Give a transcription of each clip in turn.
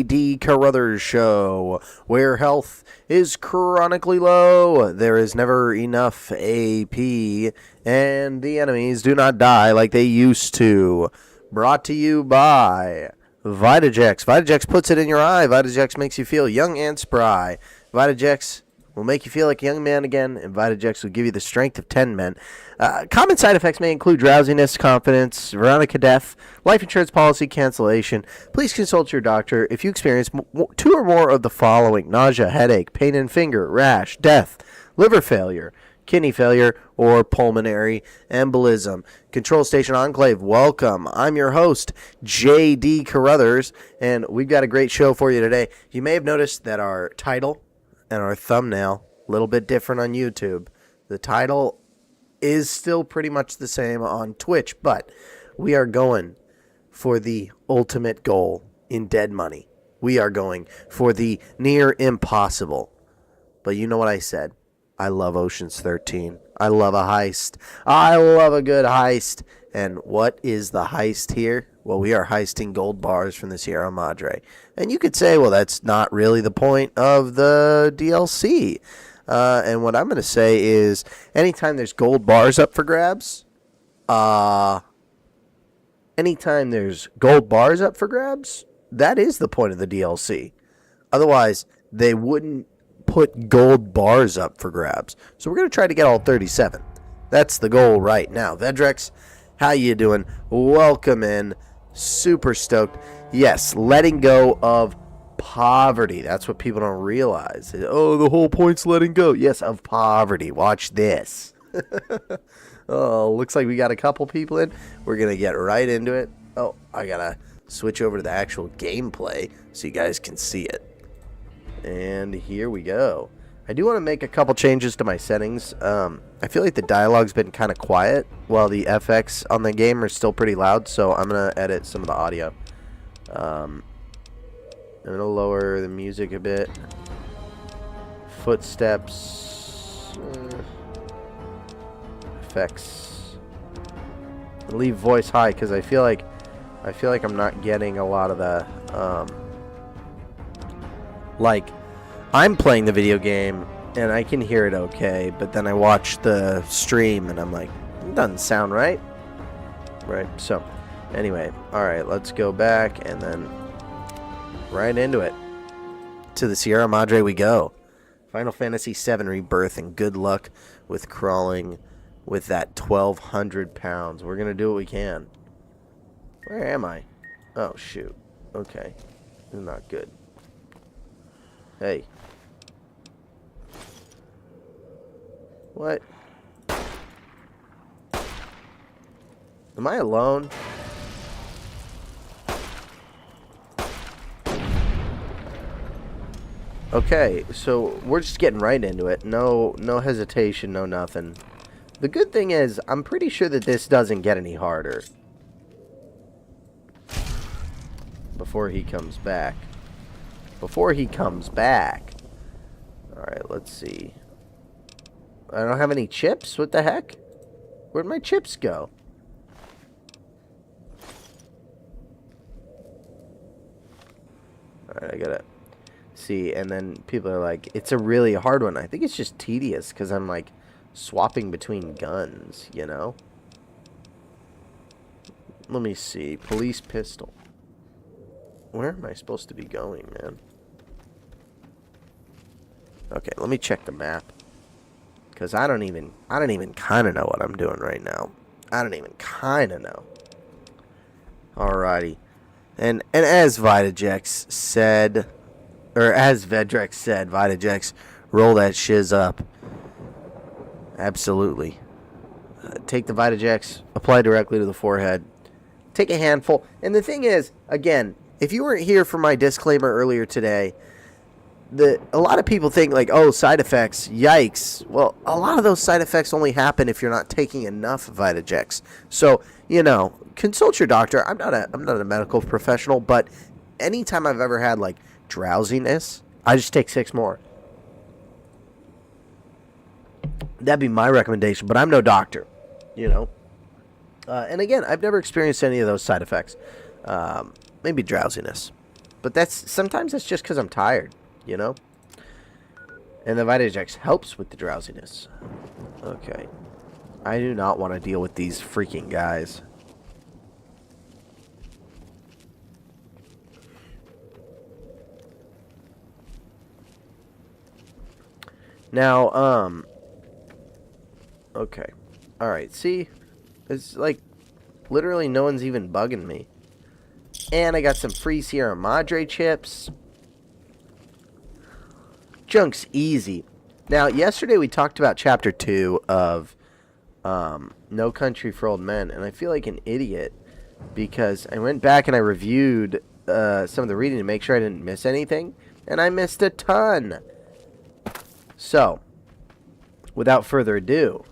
D. Carruthers Show, where health is chronically low, there is never enough AP, and the enemies do not die like they used to. Brought to you by Vitajex. Vitajex puts it in your eye. Vitajex makes you feel young and spry. Vitajex will make you feel like a young man again, and Vitajex will give you the strength of 10 men. Common side effects may include drowsiness, confidence, Veronica death, life insurance policy cancellation. Please consult your doctor if you experience 2 or more of the following: nausea, headache, pain in finger, rash, death, liver failure, kidney failure, or pulmonary embolism. Control Station Enclave, welcome. I'm your host, J.D. Carruthers, and we've got a great show for you today. You may have noticed that our title and our thumbnail a little bit different on YouTube. The title is still pretty much the same on Twitch, but we are going for the ultimate goal in dead money. We are going for the near impossible. But you know what I said? I love Ocean's 13. I love a heist. I love a good heist. And what is the heist here? Well, we are heisting gold bars from the Sierra Madre. And you could say, well, that's not really the point of the DLC. And what I'm going to say is, anytime there's gold bars up for grabs, that is the point of the DLC. Otherwise, they wouldn't put gold bars up for grabs. So we're going to try to get all 37. That's the goal right now. Vedrex, how you doing? Welcome in. Super stoked. Yes, letting go of poverty. That's what people don't realize. Oh, the whole point's letting go. Yes, of poverty. Watch this. Oh, looks like we got a couple people in. We're going to get right into it. Oh, I got to switch over to the actual gameplay so you guys can see it. And here we go. I do want to make a couple changes to my settings. I feel like the dialogue's been kind of quiet while the FX on the game are still pretty loud, so I'm going to edit some of the audio. I'm going to lower the music a bit. Footsteps. Effects. Leave voice high because I feel like I'm not getting a lot of the like, I'm playing the video game and I can hear it okay, but then I watch the stream and I'm like, it doesn't sound right. Right, so anyway, alright, let's go back and then right into it. To the Sierra Madre we go. Final Fantasy VII Rebirth, and good luck with crawling with that 1,200 pounds. We're going to do what we can. Where am I? Oh, shoot. Okay. This is not good. Hey. What? Am I alone? Okay, so we're just getting right into it. No hesitation, no nothing. The good thing is, I'm pretty sure that this doesn't get any harder before he comes back. Alright, let's see. I don't have any chips? What the heck? Where'd my chips go? Alright, I gotta see. And then people are like, it's a really hard one. I think it's just tedious because I'm like swapping between guns, you know? Let me see. Police pistol. Where am I supposed to be going, man? Okay, let me check the map. Because I don't even kind of know what I'm doing right now. I don't even kind of know. Alrighty. And as Vitajex said, or as Vedrex said, Vitajex, roll that shiz up. Absolutely. Take the Vitajex, apply directly to the forehead. Take a handful. And the thing is, again, if you weren't here for my disclaimer earlier today, a lot of people think like, oh, side effects, yikes. Well, a lot of those side effects only happen if you're not taking enough Vitajex. So, you know, consult your doctor. I'm not a medical professional, but anytime I've ever had like drowsiness, I just take 6 more. That'd be my recommendation, but I'm no doctor, you know. And again, I've never experienced any of those side effects. Maybe drowsiness. But sometimes that's just because I'm tired, you know? And the Vitagex helps with the drowsiness. Okay. I do not want to deal with these freaking guys. Now, okay. Alright, see? It's like, literally no one's even bugging me. And I got some free Sierra Madre chips. Junk's easy. Now, yesterday we talked about Chapter 2 of No Country for Old Men, and I feel like an idiot because I went back and I reviewed some of the reading to make sure I didn't miss anything, and I missed a ton. So, without further ado,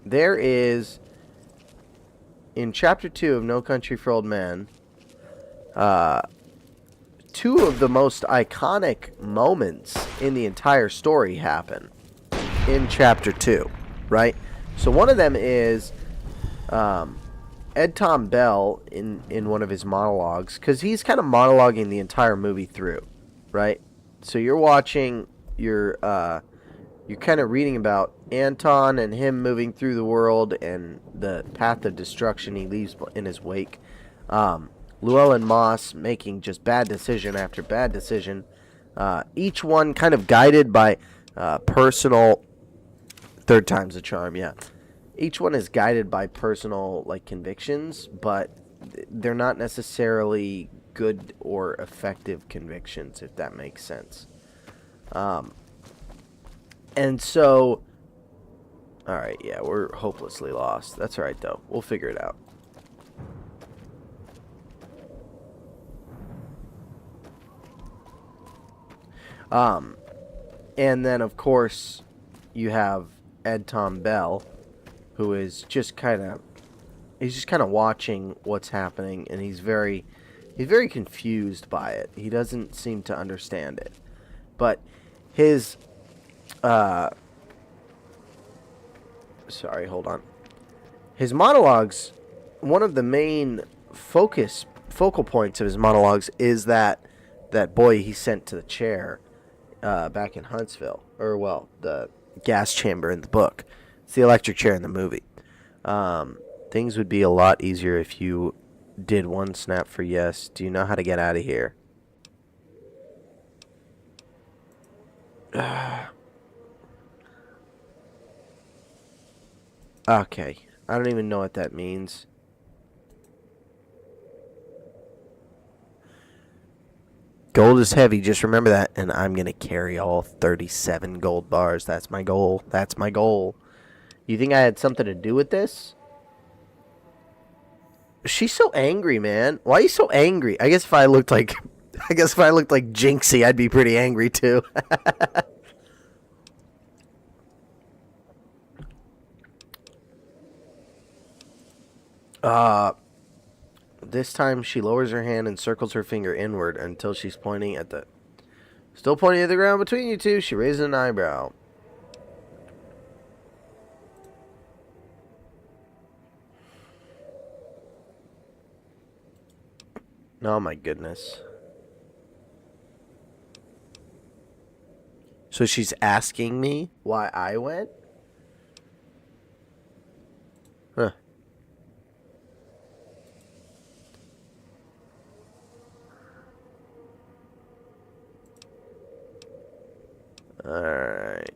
there is, in Chapter 2 of No Country for Old Men, two of the most iconic moments in the entire story happen in Chapter 2, right? So one of them is Ed Tom Bell in one of his monologues, because he's kind of monologuing the entire movie through, right? So you're watching, you're kind of reading about Anton and him moving through the world and the path of destruction he leaves in his wake. Llewellyn Moss making just bad decision after bad decision. Each one kind of guided by personal... Third time's a charm, yeah. Each one is guided by personal convictions, but they're not necessarily good or effective convictions, if that makes sense. And so... Alright, yeah, we're hopelessly lost. That's alright, though. We'll figure it out. And then, of course, you have Ed Tom Bell, who is just kind of... He's just kind of watching what's happening, and he's very confused by it. He doesn't seem to understand it. But his... Sorry, hold on. His monologues, one of the main focal points of his monologues is that boy he sent to the chair back in Huntsville. Or, well, the gas chamber in the book. It's the electric chair in the movie. Things would be a lot easier if you did one snap for yes. Do you know how to get out of here? Okay. I don't even know what that means. Gold is heavy, just remember that. And I'm going to carry all 37 gold bars. That's my goal. That's my goal. You think I had something to do with this? She's so angry, man. Why are you so angry? I guess if I looked like Jinxie, I'd be pretty angry too. This time she lowers her hand and circles her finger inward until she's pointing at the... Still pointing at the ground between you two, she raises an eyebrow. Oh my goodness. So she's asking me why I went? Huh. Alright.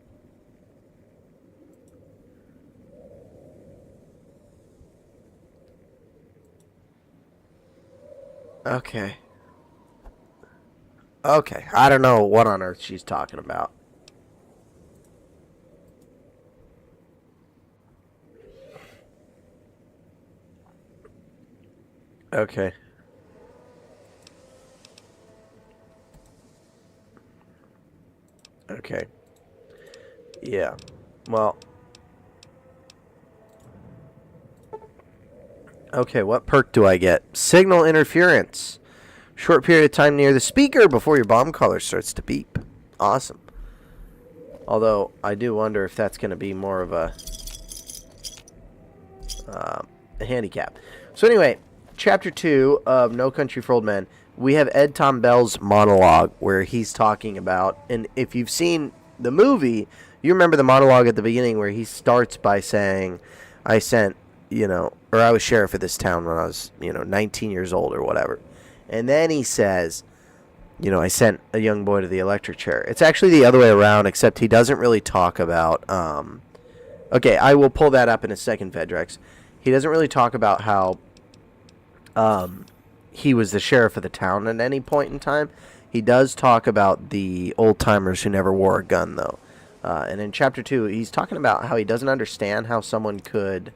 Okay. Okay. I don't know what on earth she's talking about. Okay. Okay. Yeah. Well. Okay, what perk do I get? Signal interference. Short period of time near the speaker before your bomb collar starts to beep. Awesome. Although, I do wonder if that's going to be more of a handicap. So anyway, Chapter 2 of No Country for Old Men. we have Ed Tom Bell's monologue where he's talking about, and if you've seen the movie, you remember the monologue at the beginning where he starts by saying, I sent, or I was sheriff of this town when I was, 19 years old or whatever. And then he says, I sent a young boy to the electric chair. It's actually the other way around, except he doesn't really talk about, okay, I will pull that up in a second, Vedrex. He doesn't really talk about how he was the sheriff of the town at any point in time. He does talk about the old-timers who never wore a gun, though. And in Chapter 2, he's talking about how he doesn't understand how someone could...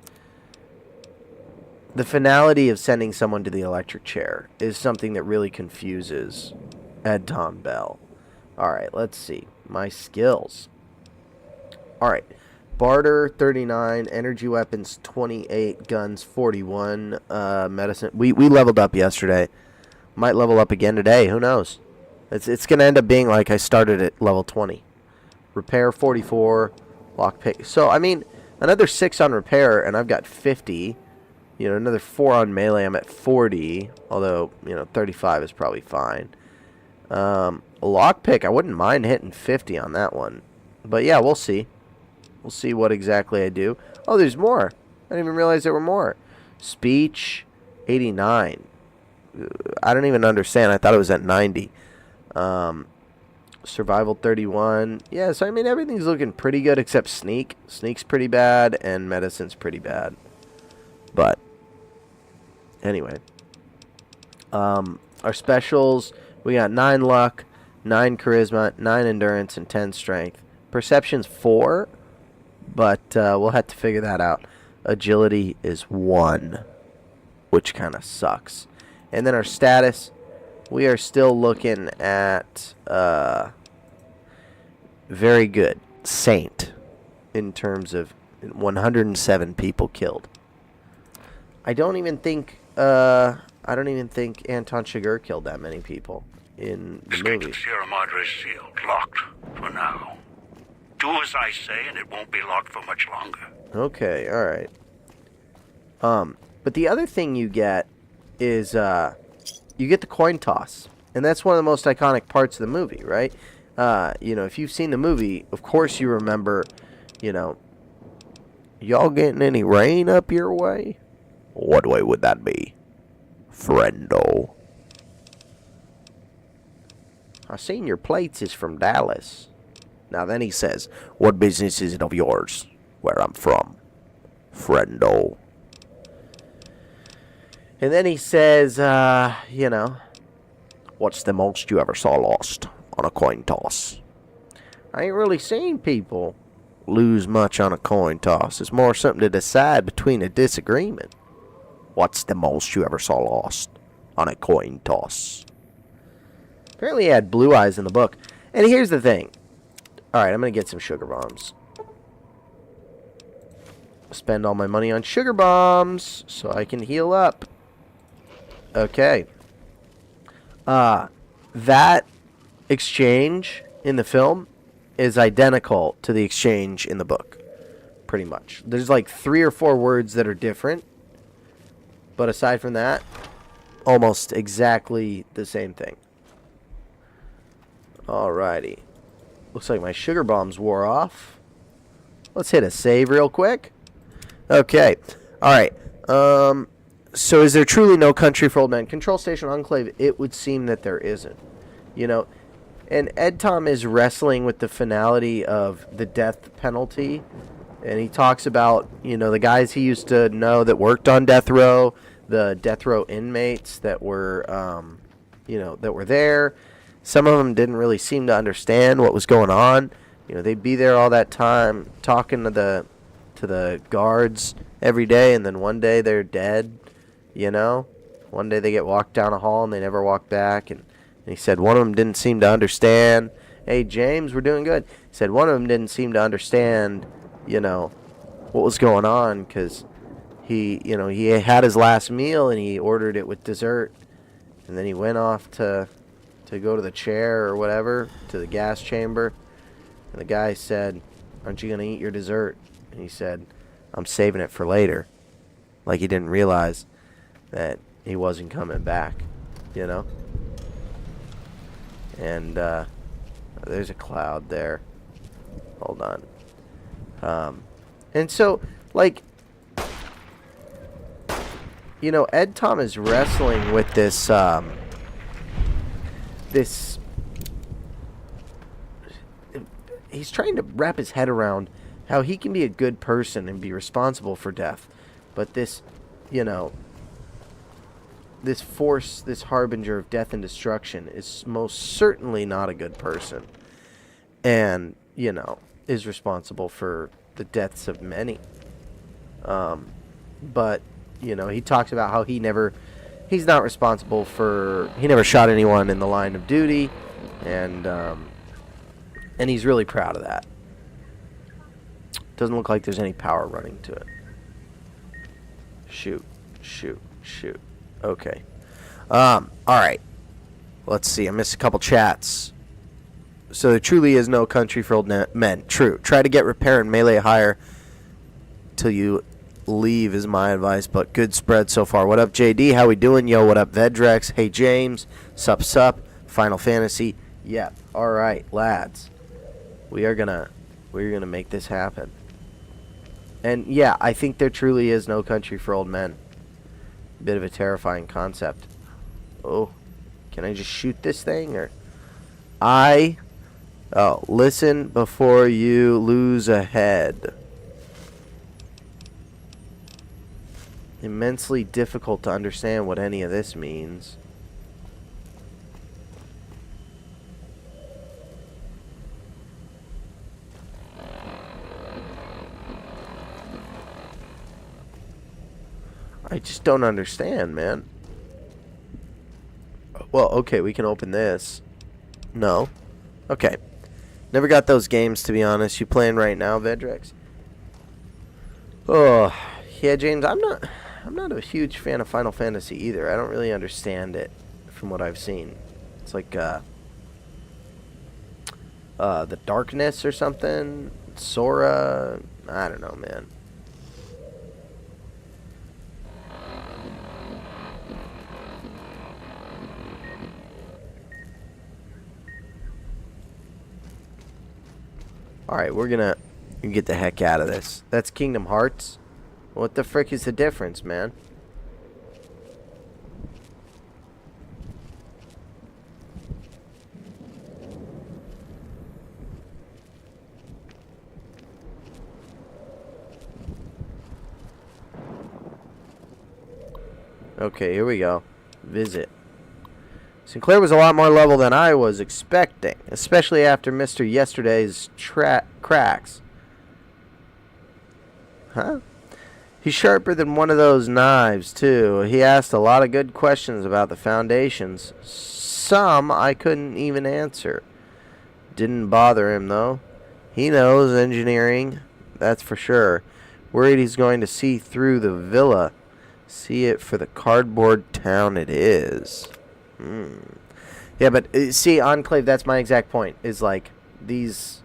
The finality of sending someone to the electric chair is something that really confuses Ed Tom Bell. Alright, let's see. My skills. Alright. Barter, 39. Energy weapons, 28. Guns, 41. Medicine. We leveled up yesterday. Might level up again today. Who knows? It's going to end up being like I started at level 20. Repair, 44. Lockpick. So, I mean, another 6 on repair, and I've got 50. Another 4 on melee. I'm at 40. Although, 35 is probably fine. Lockpick, I wouldn't mind hitting 50 on that one. But, yeah, we'll see. We'll see what exactly I do. Oh, there's more. I didn't even realize there were more. Speech, 89. I don't even understand. I thought it was at 90. Survival, 31. Yeah, so, I mean, everything's looking pretty good except Sneak. Sneak's pretty bad, and Medicine's pretty bad. But, anyway. Our specials, we got 9 luck, 9 charisma, 9 endurance, and 10 strength. Perception's 4. But we'll have to figure that out. Agility is 1, which kind of sucks. And then our status, we are still looking at very good. Saint, in terms of 107 people killed. I don't even think Anton Chigurh killed that many people in the movie. Sierra Madre is sealed, locked for now. Do as I say, and it won't be locked for much longer. Okay, all right. But the other thing you get is you get the coin toss, and that's one of the most iconic parts of the movie, right? If you've seen the movie, of course you remember, y'all getting any rain up your way? What way would that be, friendo? I seen your plates is from Dallas. Now then he says, what business is it of yours where I'm from, friendo? And then he says, what's the most you ever saw lost on a coin toss? I ain't really seen people lose much on a coin toss. It's more something to decide between a disagreement. What's the most you ever saw lost on a coin toss? Apparently he had blue eyes in the book. And here's the thing. Alright, I'm going to get some sugar bombs. Spend all my money on sugar bombs so I can heal up. Okay. That exchange in the film is identical to the exchange in the book. Pretty much. There's like 3 or 4 words that are different. But aside from that, almost exactly the same thing. Alrighty. Looks like my sugar bombs wore off. Let's hit a save real quick. Okay. Alright. So is there truly no country for old men? Control Station Enclave, it would seem that there isn't. And Ed Tom is wrestling with the finality of the death penalty. And he talks about, the guys he used to know that worked on death row, the death row inmates that were, that were there. Some of them didn't really seem to understand what was going on. They'd be there all that time talking to the guards every day, and then one day they're dead, One day they get walked down a hall and they never walk back. And he said one of them didn't seem to understand. Hey, James, we're doing good. He said one of them didn't seem to understand, what was going on because he had his last meal and he ordered it with dessert. And then he went off to go to the chair or whatever, to the gas chamber. And the guy said, aren't you going to eat your dessert? And he said, I'm saving it for later. Like he didn't realize that he wasn't coming back, And there's a cloud there. Hold on. And so, like, you know, Ed Tom is wrestling with this, he's trying to wrap his head around how he can be a good person and be responsible for death. But this, you know, this force, this harbinger of death and destruction is most certainly not a good person. And, you know, is responsible for the deaths of many. But, you know, he talks about how he's not responsible for, he never shot anyone in the line of duty. And he's really proud of that. Doesn't look like there's any power running to it. Shoot. Okay. Alright. Let's see. I missed a couple chats. So there truly is no country for old men. True. Try to get repair and melee higher till you leave is my advice, but good spread so far. What up, JD? How we doing? Yo, what up, Vedrex? Hey, James. Sup. Final Fantasy. Yep. Alright, lads. We're gonna make this happen. And yeah, I think there truly is no country for old men. Bit of a terrifying concept. Oh, can I just shoot this thing? Or listen before you lose a head. Immensely difficult to understand what any of this means. I just don't understand, man. Well, okay, we can open this. No. Okay. Never got those games, to be honest. You playing right now, Vedrex? Oh, yeah, James, I'm not a huge fan of Final Fantasy either. I don't really understand it from what I've seen. It's like the Darkness or something. Sora. I don't know, man. Alright, we're gonna get the heck out of this. That's Kingdom Hearts? What the frick is the difference, man? Okay, here we go. Visit. Sinclair was a lot more level than I was expecting, especially after Mr. Yesterday's cracks. Huh? He's sharper than one of those knives, too. He asked a lot of good questions about the foundations. Some I couldn't even answer. Didn't bother him, though. He knows engineering, that's for sure. Worried he's going to see through the villa. See it for the cardboard town it is. Yeah, but see, Enclave, that's my exact point. Is like these,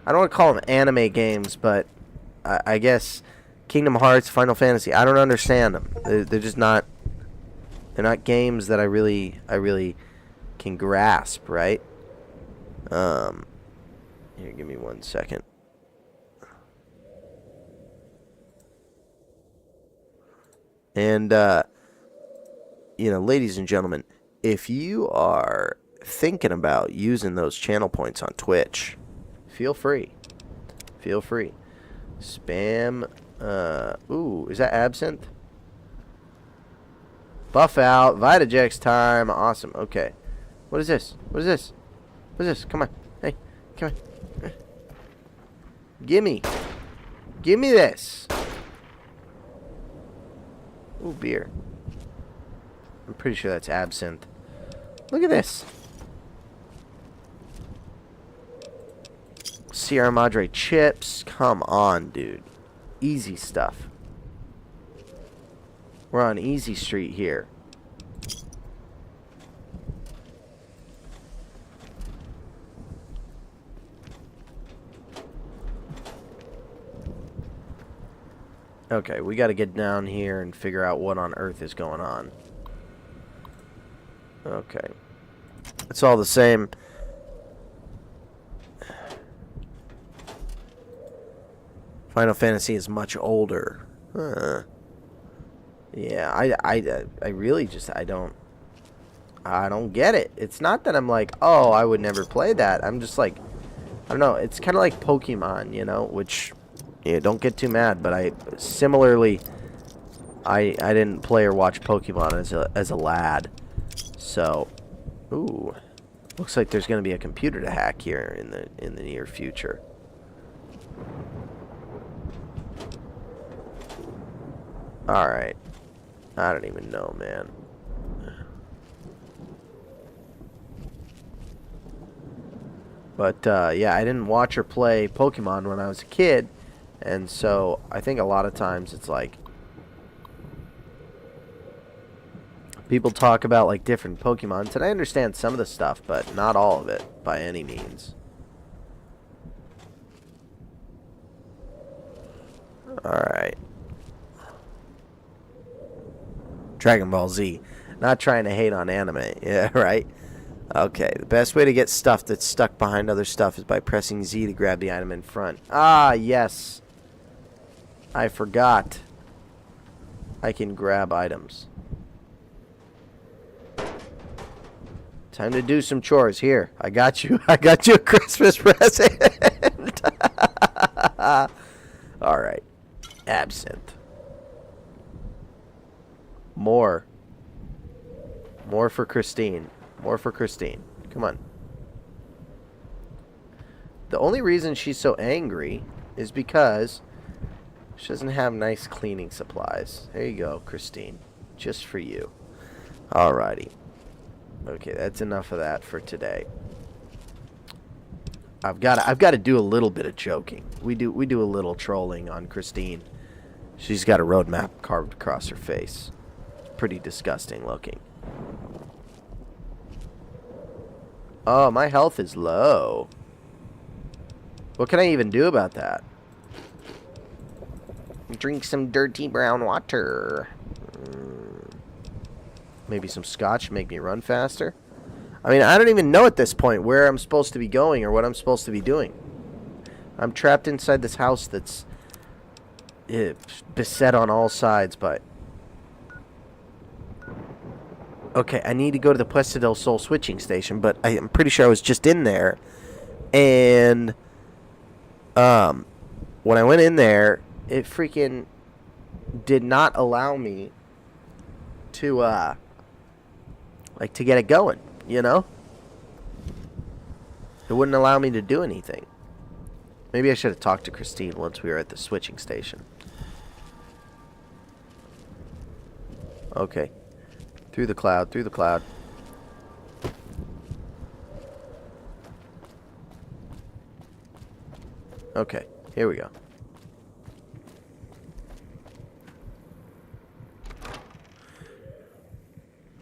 I don't want to call them anime games, but I guess Kingdom Hearts, Final Fantasy, I don't understand them. They're just not. They're not games that I really can grasp, right? Here, give me 1 second. And you know, ladies and gentlemen, if you are thinking about using those channel points on Twitch, feel free. Feel free. Spam. Ooh, is that absinthe? Buff out. Vitajex time. Awesome. Okay. What is this? What is this? What is this? Come on. Hey. Come on. Gimme. Gimme this. Ooh, beer. I'm pretty sure that's absinthe. Look at this. Sierra Madre chips. Come on, dude. Easy stuff. We're on Easy Street here. Okay, we got to get down here and figure out what on earth is going on. Okay. It's all the same. Final Fantasy is much older. Huh. Yeah, I really just I don't get it. It's not that I'm like, oh, I would never play that. I'm just like, I don't know. It's kind of like Pokemon, you know, which, yeah, don't get too mad. But I didn't play or watch Pokemon as a lad. So, ooh, looks like there's gonna be a computer to hack here in the near future. All right, I don't even know, man. But, yeah, I didn't watch or play Pokemon when I was a kid. And so I think a lot of times it's like people talk about like different Pokemons. And I understand some of the stuff, but not all of it by any means. Alright. Dragon Ball Z. Not trying to hate on anime. Yeah, right? Okay, the best way to get stuff that's stuck behind other stuff is by pressing Z to grab the item in front. Ah, yes. I forgot. I can grab items. Time to do some chores. Here, I got you. I got you a Christmas present. Alright. Absinthe. More. More for Christine. More for Christine. Come on. The only reason she's so angry is because she doesn't have nice cleaning supplies. There you go, Christine. Just for you. Alrighty. Okay, that's enough of that for today. I've got to do a little bit of joking. We do a little trolling on Christine. She's got a roadmap carved across her face. It's pretty disgusting looking. Oh, my health is low. What can I even do about that? Drink some dirty brown water. Maybe some scotch make me run faster. I mean, I don't even know at this point where I'm supposed to be going or what I'm supposed to be doing. I'm trapped inside this house that's beset on all sides by... Okay, I need to go to the Puesta del Sol switching station, but I'm pretty sure I was just in there. And when I went in there, it freaking did not allow me to like to get it going, you know? It wouldn't allow me to do anything. Maybe I should have talked to Christine once we were at the switching station. Okay. Through the cloud, through the cloud. Okay, here we go.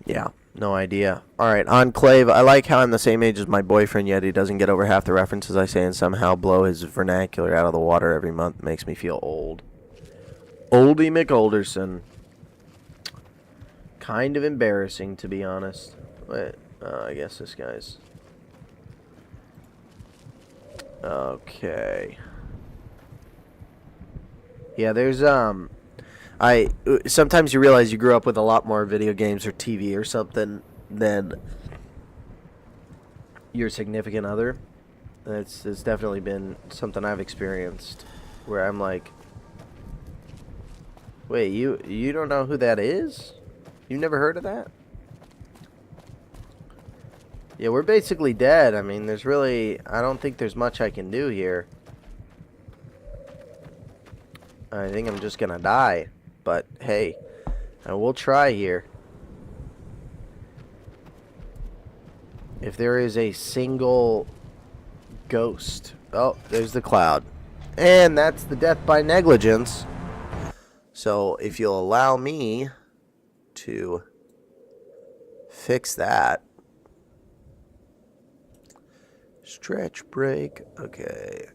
Yeah, no idea. Alright, Enclave. I like how I'm the same age as my boyfriend, yet he doesn't get over half the references I say and somehow blow his vernacular out of the water every month. Makes me feel old. Oldie McOlderson. Kind of embarrassing, to be honest. Wait, I guess this guy's... Okay. Yeah, there's, sometimes you realize you grew up with a lot more video games or TV or something than your significant other. It's definitely been something I've experienced where I'm like, wait, you don't know who that is? You never heard of that? Yeah, we're basically dead. I mean, there's really... I don't think there's much I can do here. I think I'm just gonna die. But, hey, I will try here. If there is a single ghost... Oh, there's the cloud. And that's the death by negligence. So, if you'll allow me to fix that. Stretch break. Okay.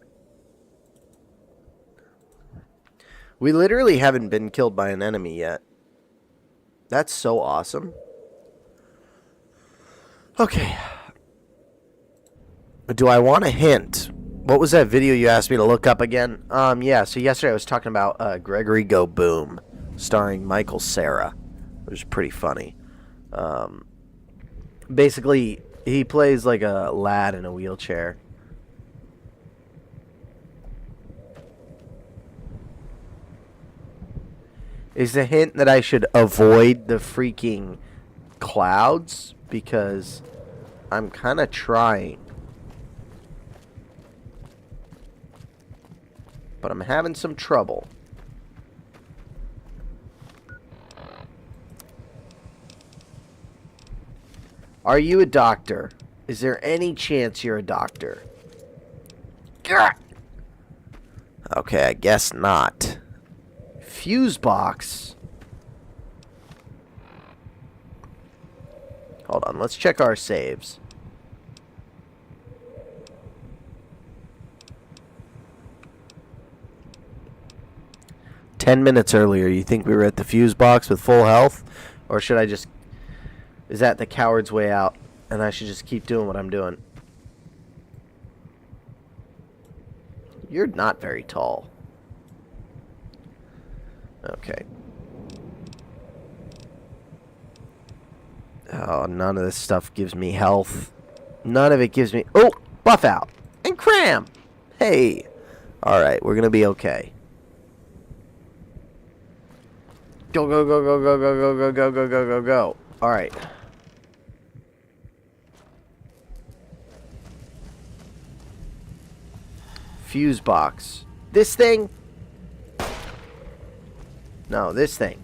We literally haven't been killed by an enemy yet. That's so awesome. Okay. Do I want a hint? What was that video you asked me to look up again? Yeah, so yesterday I was talking about Gregory Go Boom, starring Michael Cera. It was pretty funny. Basically, he plays like a lad in a wheelchair. Is the hint that I should avoid the freaking clouds? Because I'm kind of trying. But I'm having some trouble. Are you a doctor? Is there any chance you're a doctor? Okay, I guess not. Fuse box. Hold on, let's check our saves. "10 minutes earlier, you think we were at the fuse box with full health? Or should I just... Is that the coward's way out? And I should just keep doing what I'm doing?" You're not very tall. Okay. Oh, none of this stuff gives me health. None of it gives me... Oh! Buff out! And cram! Hey! Alright, we're gonna be okay. Go, go, go, go, go, go, go, go, go, go, go, go, go. Alright. Fuse box. This thing? No, this thing.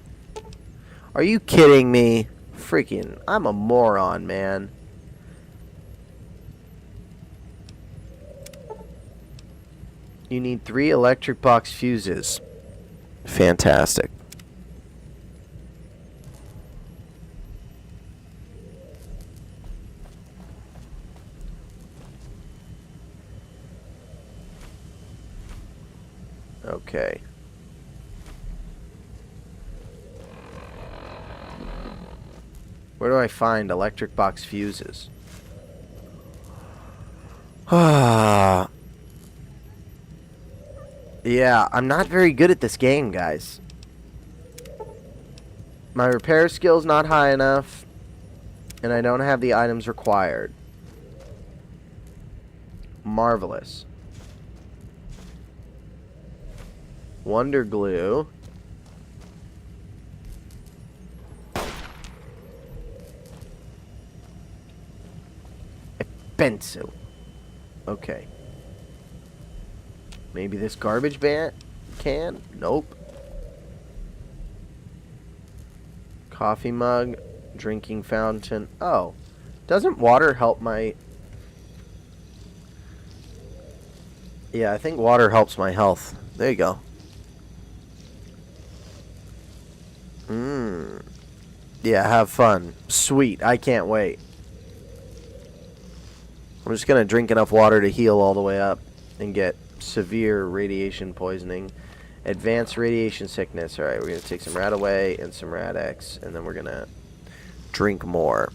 Are you kidding me? Freaking, I'm a moron, man. You need 3 electric box fuses. Fantastic. Okay. Where do I find electric box fuses? Ah. Yeah, I'm not very good at this game, guys. My repair skill's not high enough, and I don't have the items required. Marvelous. Wonder glue. Pencil. Okay. Maybe this garbage can? Nope. Coffee mug. Drinking fountain. Oh. Doesn't water help my... Yeah, I think water helps my health. There you go. Yeah, have fun. Sweet. I can't wait. I'm just going to drink enough water to heal all the way up and get severe radiation poisoning. Advanced radiation sickness. Alright, we're going to take some Rat Away and some Rat X, and then we're going to drink more.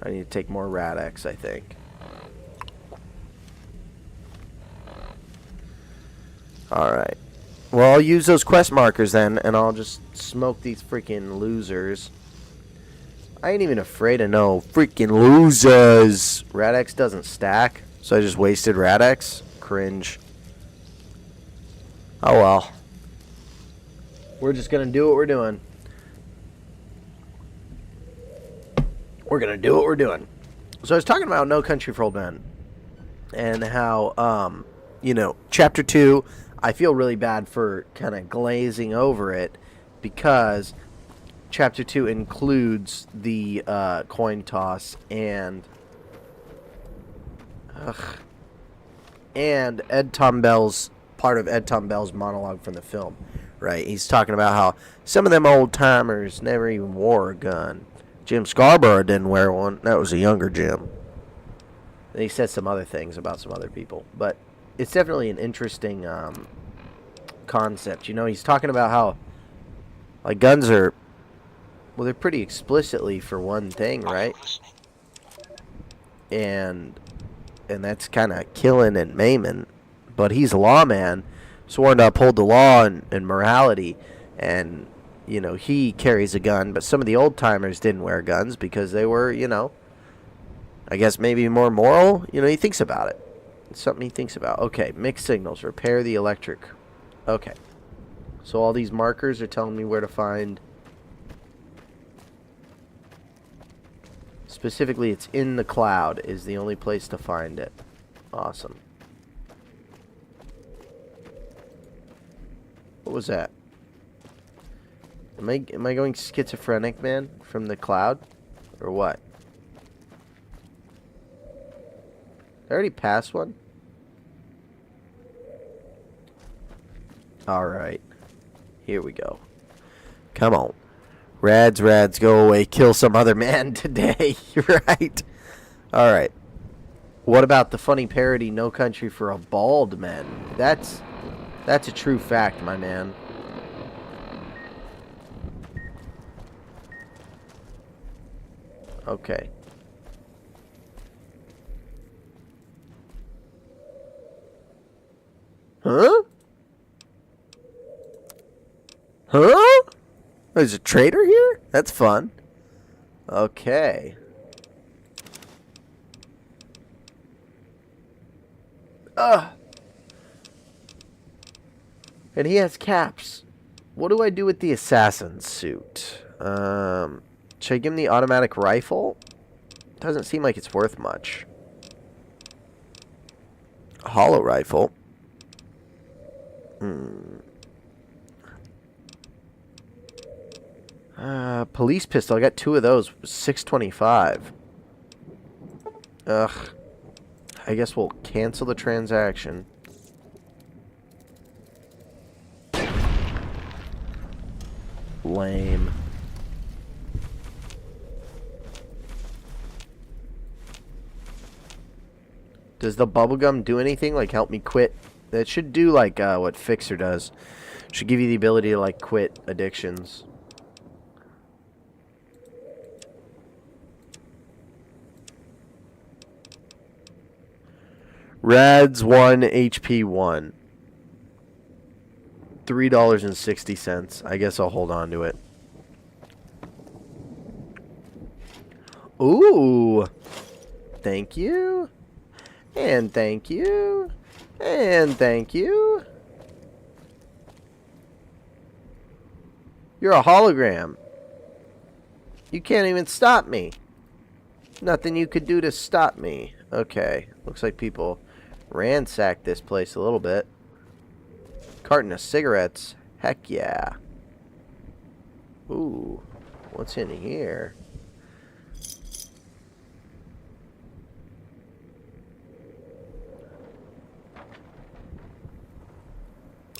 I need to take more Rat X, I think. Alright. Well, I'll use those quest markers then, and I'll just smoke these freaking losers. I ain't even afraid of no freaking losers. Rad-X doesn't stack, so I just wasted Rad-X. Cringe. Oh well. We're just gonna do what we're doing. We're gonna do what we're doing. So I was talking about No Country for Old Men, and how, you know, Chapter 2, I feel really bad for kind of glazing over it, because Chapter 2 includes the coin toss and Ed Tom Bell's part of Ed Tom Bell's monologue from the film, right? He's talking about how some of them old timers never even wore a gun. Jim Scarborough didn't wear one. That was a younger Jim. And he said some other things about some other people, but it's definitely an interesting concept. You know, he's talking about how, like, guns are, well, they're pretty explicitly for one thing, right? and that's kind of killing and maiming. But he's a lawman, sworn to uphold the law and morality, and he carries a gun. But some of the old timers didn't wear guns because they were, I guess maybe more moral. He thinks about it. It's something he thinks about. Okay, mixed signals, repair the electric. Okay, so all these markers are telling me where to find. Specifically, it's in the cloud is the only place to find it. Awesome. What was that? Am I going schizophrenic, man, from the cloud? Or what? I already passed one? Alright. Here we go. Come on. Rads, go away. Kill some other man today. Right? Alright. What about the funny parody, No Country for a Bald Man? That's a true fact, my man. Okay. Huh? Huh? There's a trader here? That's fun. Okay. And he has caps. What do I do with the assassin's suit? Should I give him the automatic rifle? Doesn't seem like it's worth much. A hollow rifle. Police pistol. I got 2 of those. $6.25. Ugh. I guess we'll cancel the transaction. Lame. Does the bubblegum do anything? Like help me quit? That should do like what Fixer does. Should give you the ability to like quit addictions. Rads 1, HP 1. $3.60. I guess I'll hold on to it. Ooh. Thank you. And thank you. And thank you. You're a hologram. You can't even stop me. Nothing you could do to stop me. Okay. Looks like people ransacked this place a little bit. Carton of cigarettes. Heck yeah. Ooh. What's in here?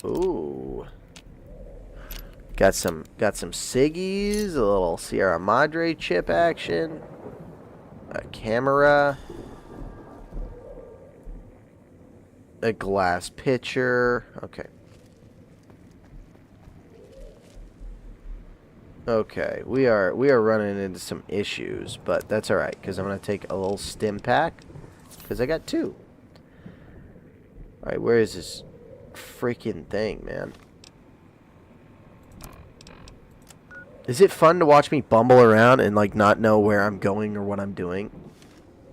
Ooh. Got some ciggies, a little Sierra Madre chip action, a camera, a glass pitcher. Okay. Okay, we are running into some issues, but that's all right because I'm gonna take a little stim pack because I got 2. All right, where is this freaking thing, man? Is it fun to watch me bumble around and like not know where I'm going or what I'm doing?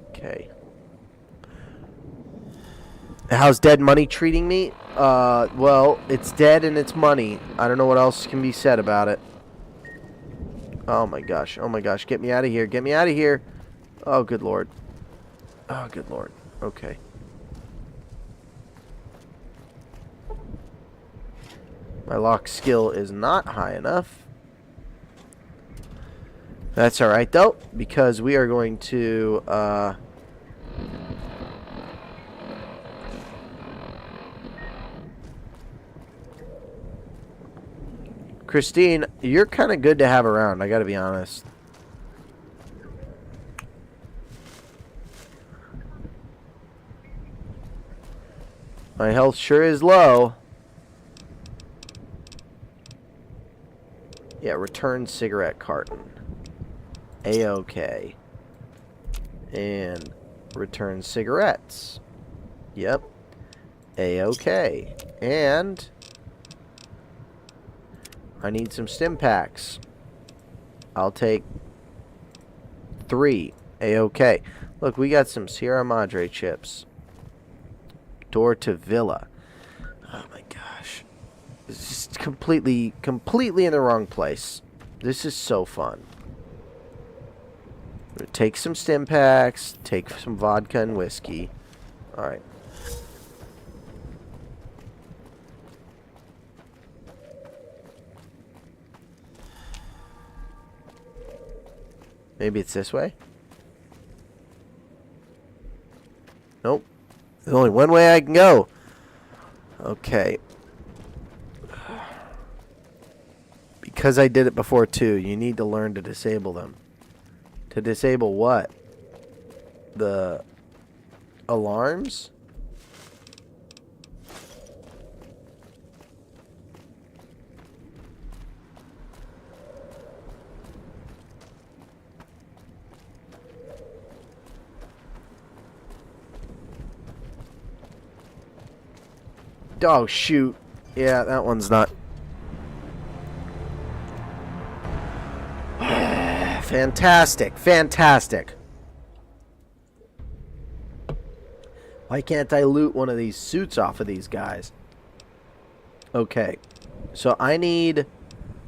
Okay. How's dead money treating me? Well, it's dead and it's money. I don't know what else can be said about it. Oh my gosh. Oh my gosh. Get me out of here. Get me out of here. Oh, good lord. Oh, good lord. Okay. My lock skill is not high enough. That's alright though, because we are going to Christine, you're kind of good to have around, I gotta be honest. My health sure is low. Yeah, return cigarette carton. A-OK. And Return cigarettes. Yep. A-okay. And I need some stim packs. I'll take 3. A-okay. Look, we got some Sierra Madre chips. Door to villa. Oh my gosh. This is completely in the wrong place. This is so fun. Take some stim packs. Take some vodka and whiskey. Alright. Maybe it's this way? Nope. There's only one way I can go. Okay. Because I did it before too, you need to learn to disable them. To disable what? The alarms? Oh, shoot. Yeah, that one's not. Fantastic. Fantastic. Why can't I loot one of these suits off of these guys? Okay. So I need...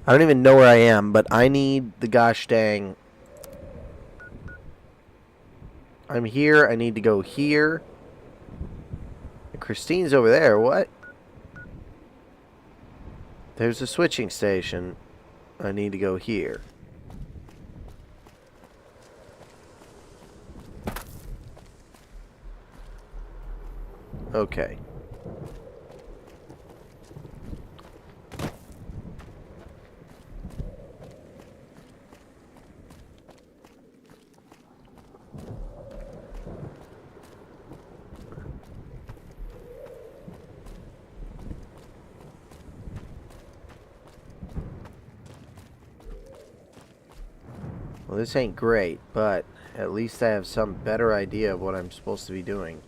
I don't even know where I am, but I need the gosh dang... I'm here. I need to go here. Christine's over there. What? There's a switching station. I need to go here. Okay. Well, this ain't great, but at least I have some better idea of what I'm supposed to be doing.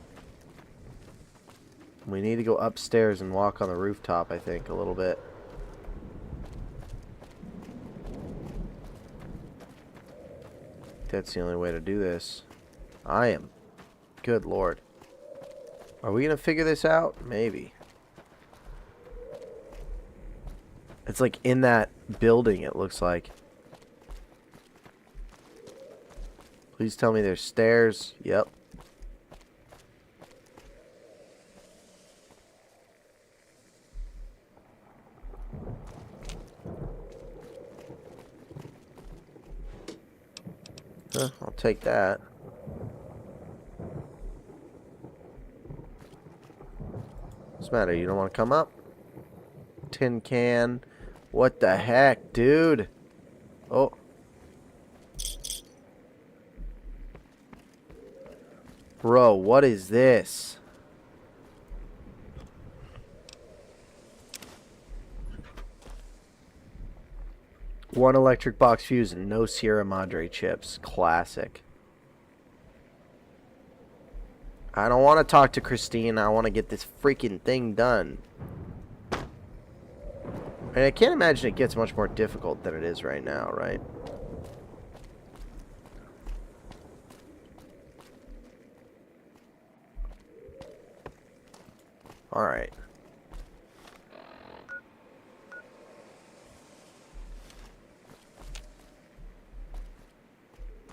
We need to go upstairs and walk on the rooftop, I think, a little bit. That's the only way to do this. I am. Good lord. Are we going to figure this out? Maybe. It's like in that building, it looks like. Please tell me there's stairs. Yep. I'll take that. What's the matter? You don't want to come up? Tin can. What the heck, dude? Oh. Bro, what is this? One electric box fuse and no Sierra Madre chips. Classic. I don't want to talk to Christine. I want to get this freaking thing done. And I can't imagine it gets much more difficult than it is right now, right? Alright.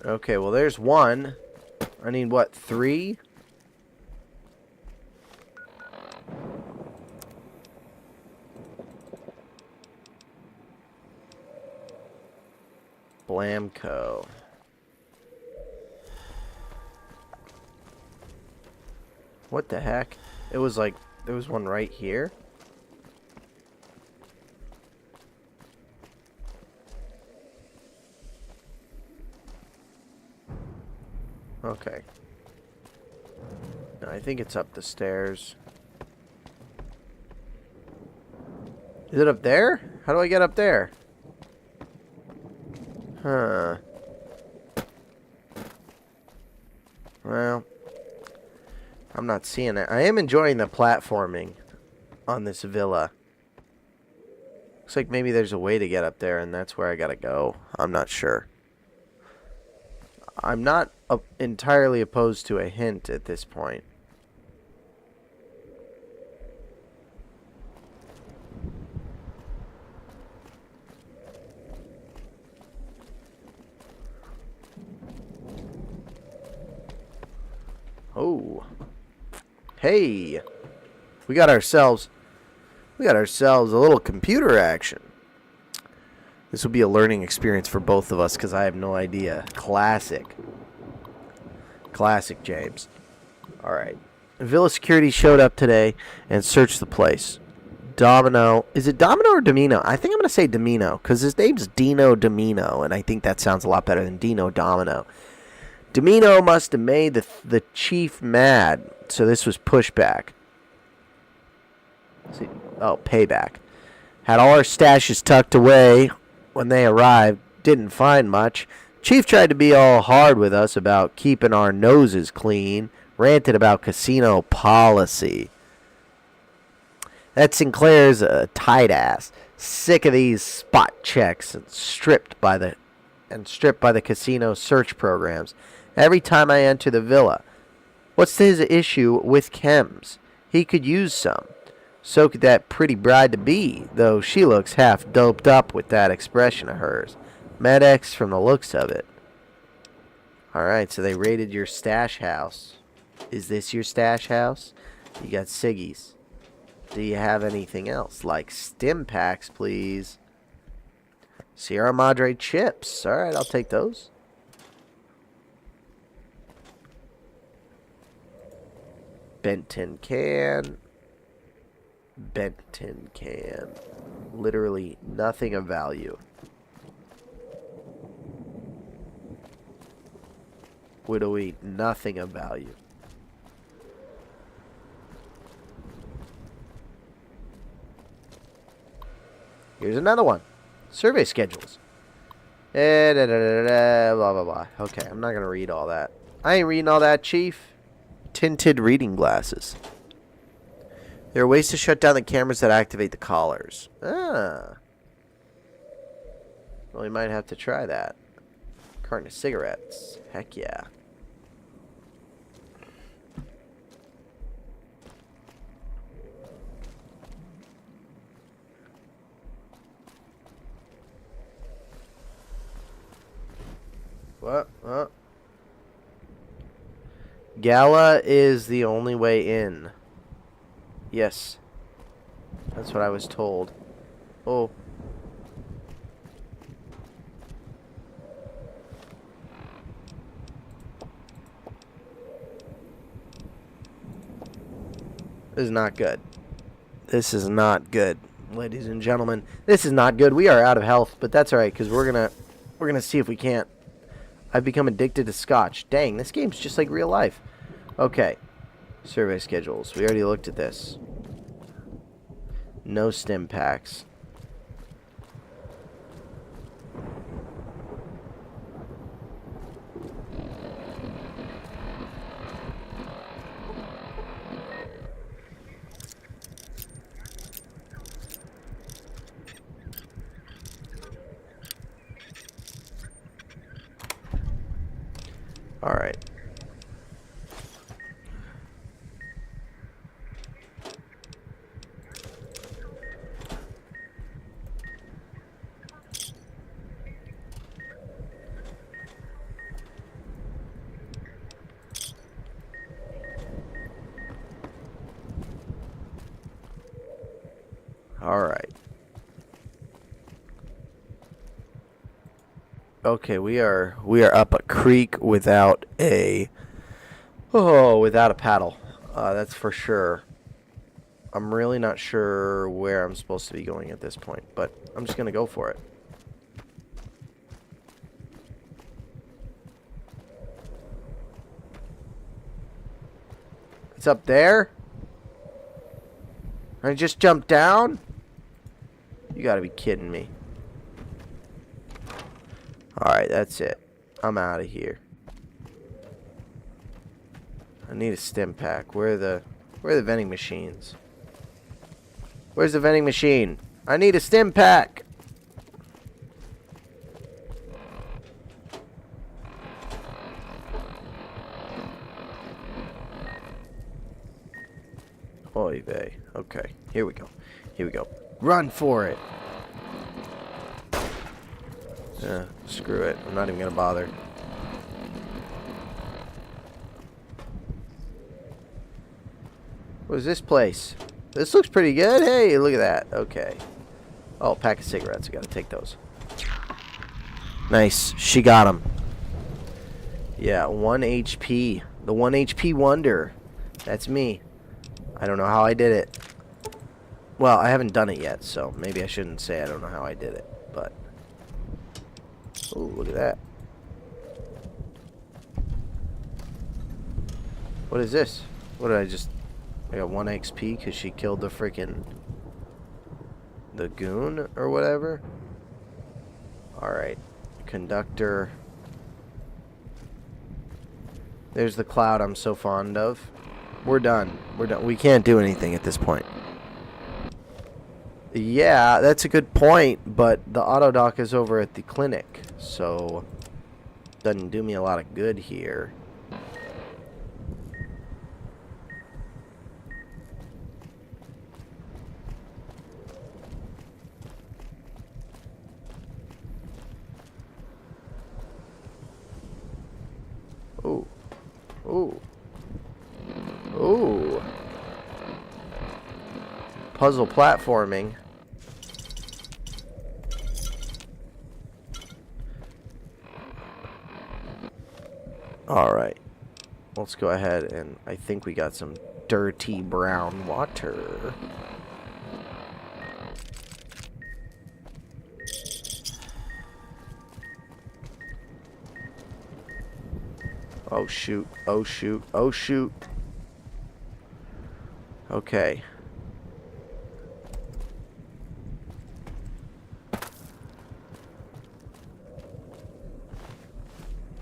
Okay, well there's one. I need what, 3? Blamco. What the heck? It was like, there was one right here. Okay. I think it's up the stairs. Is it up there? How do I get up there? Huh. Well, I'm not seeing it. I am enjoying the platforming on this villa. Looks like maybe there's a way to get up there, and that's where I gotta go. I'm not sure. I'm not entirely opposed to a hint at this point. Oh. Hey. We got ourselves a little computer action. This will be a learning experience for both of us because I have no idea. Classic, James. All right. Villa security showed up today and searched the place. Domino. Is it Domino or Domino? I think I'm going to say Domino because his name's Dino Domino, and I think that sounds a lot better than Dino Domino. Domino must have made the chief mad, so this was pushback. See, oh, payback. Had all our stashes tucked away when they arrived. Didn't find much. Chief tried to be all hard with us about keeping our noses clean. Ranted about casino policy. That Sinclair's a tight ass. Sick of these spot checks and stripped by the casino search programs. Every time I enter the villa. What's his issue with chems? He could use some. So could that pretty bride-to-be, though she looks half doped up with that expression of hers. Med-X from the looks of it. Alright, so they raided your stash house. Is this your stash house? You got ciggies. Do you have anything else? Like stim packs, please. Sierra Madre chips. Alright, I'll take those. Bent tin can. Bent tin can. Literally nothing of value. Widowy, nothing of value. Here's another one. Survey schedules. Blah, blah, blah. Okay, I'm not going to read all that. I ain't reading all that, Chief. Tinted reading glasses. There are ways to shut down the cameras that activate the collars. Ah. Well, we might have to try that. Carton of cigarettes. Heck yeah. What? Gala is the only way in. Yes. That's what I was told. Oh. This is not good. This is not good, ladies and gentlemen. This is not good. We are out of health, but that's all right because we're gonna see if we can't. I've become addicted to scotch. Dang, this game's just like real life. Okay. Survey schedules. We already looked at this. No stim packs. All right. All right. Okay, we are up a creek without a paddle. That's for sure. I'm really not sure where I'm supposed to be going at this point, but I'm just gonna go for it. It's up there? I just jumped down? You gotta be kidding me. Alright, that's it. I'm out of here. I need a stim pack. Where are the vending machines? Where's the vending machine? I need a stim pack. Oy vey. Okay, here we go. Here we go. Run for it. Screw it. I'm not even gonna bother. What is this place? This looks pretty good. Hey, look at that. Okay. Oh, pack of cigarettes. I gotta take those. Nice. She got him. Yeah, 1 HP. The 1 HP wonder. That's me. I don't know how I did it. Well, I haven't done it yet, so maybe I shouldn't say I don't know how I did it, but... Oh, look at that. What is this? What did I just... I got 1 XP because she killed the freaking... the goon or whatever? Alright. Conductor. There's the cloud I'm so fond of. We're done. We're done. We can't do anything at this point. Yeah, that's a good point, but the auto dock is over at the clinic, so doesn't do me a lot of good here. Ooh. Ooh. Ooh. Puzzle platforming. Alright. Let's go ahead and I think we got some dirty brown water. Oh shoot. Oh shoot. Oh shoot. Okay.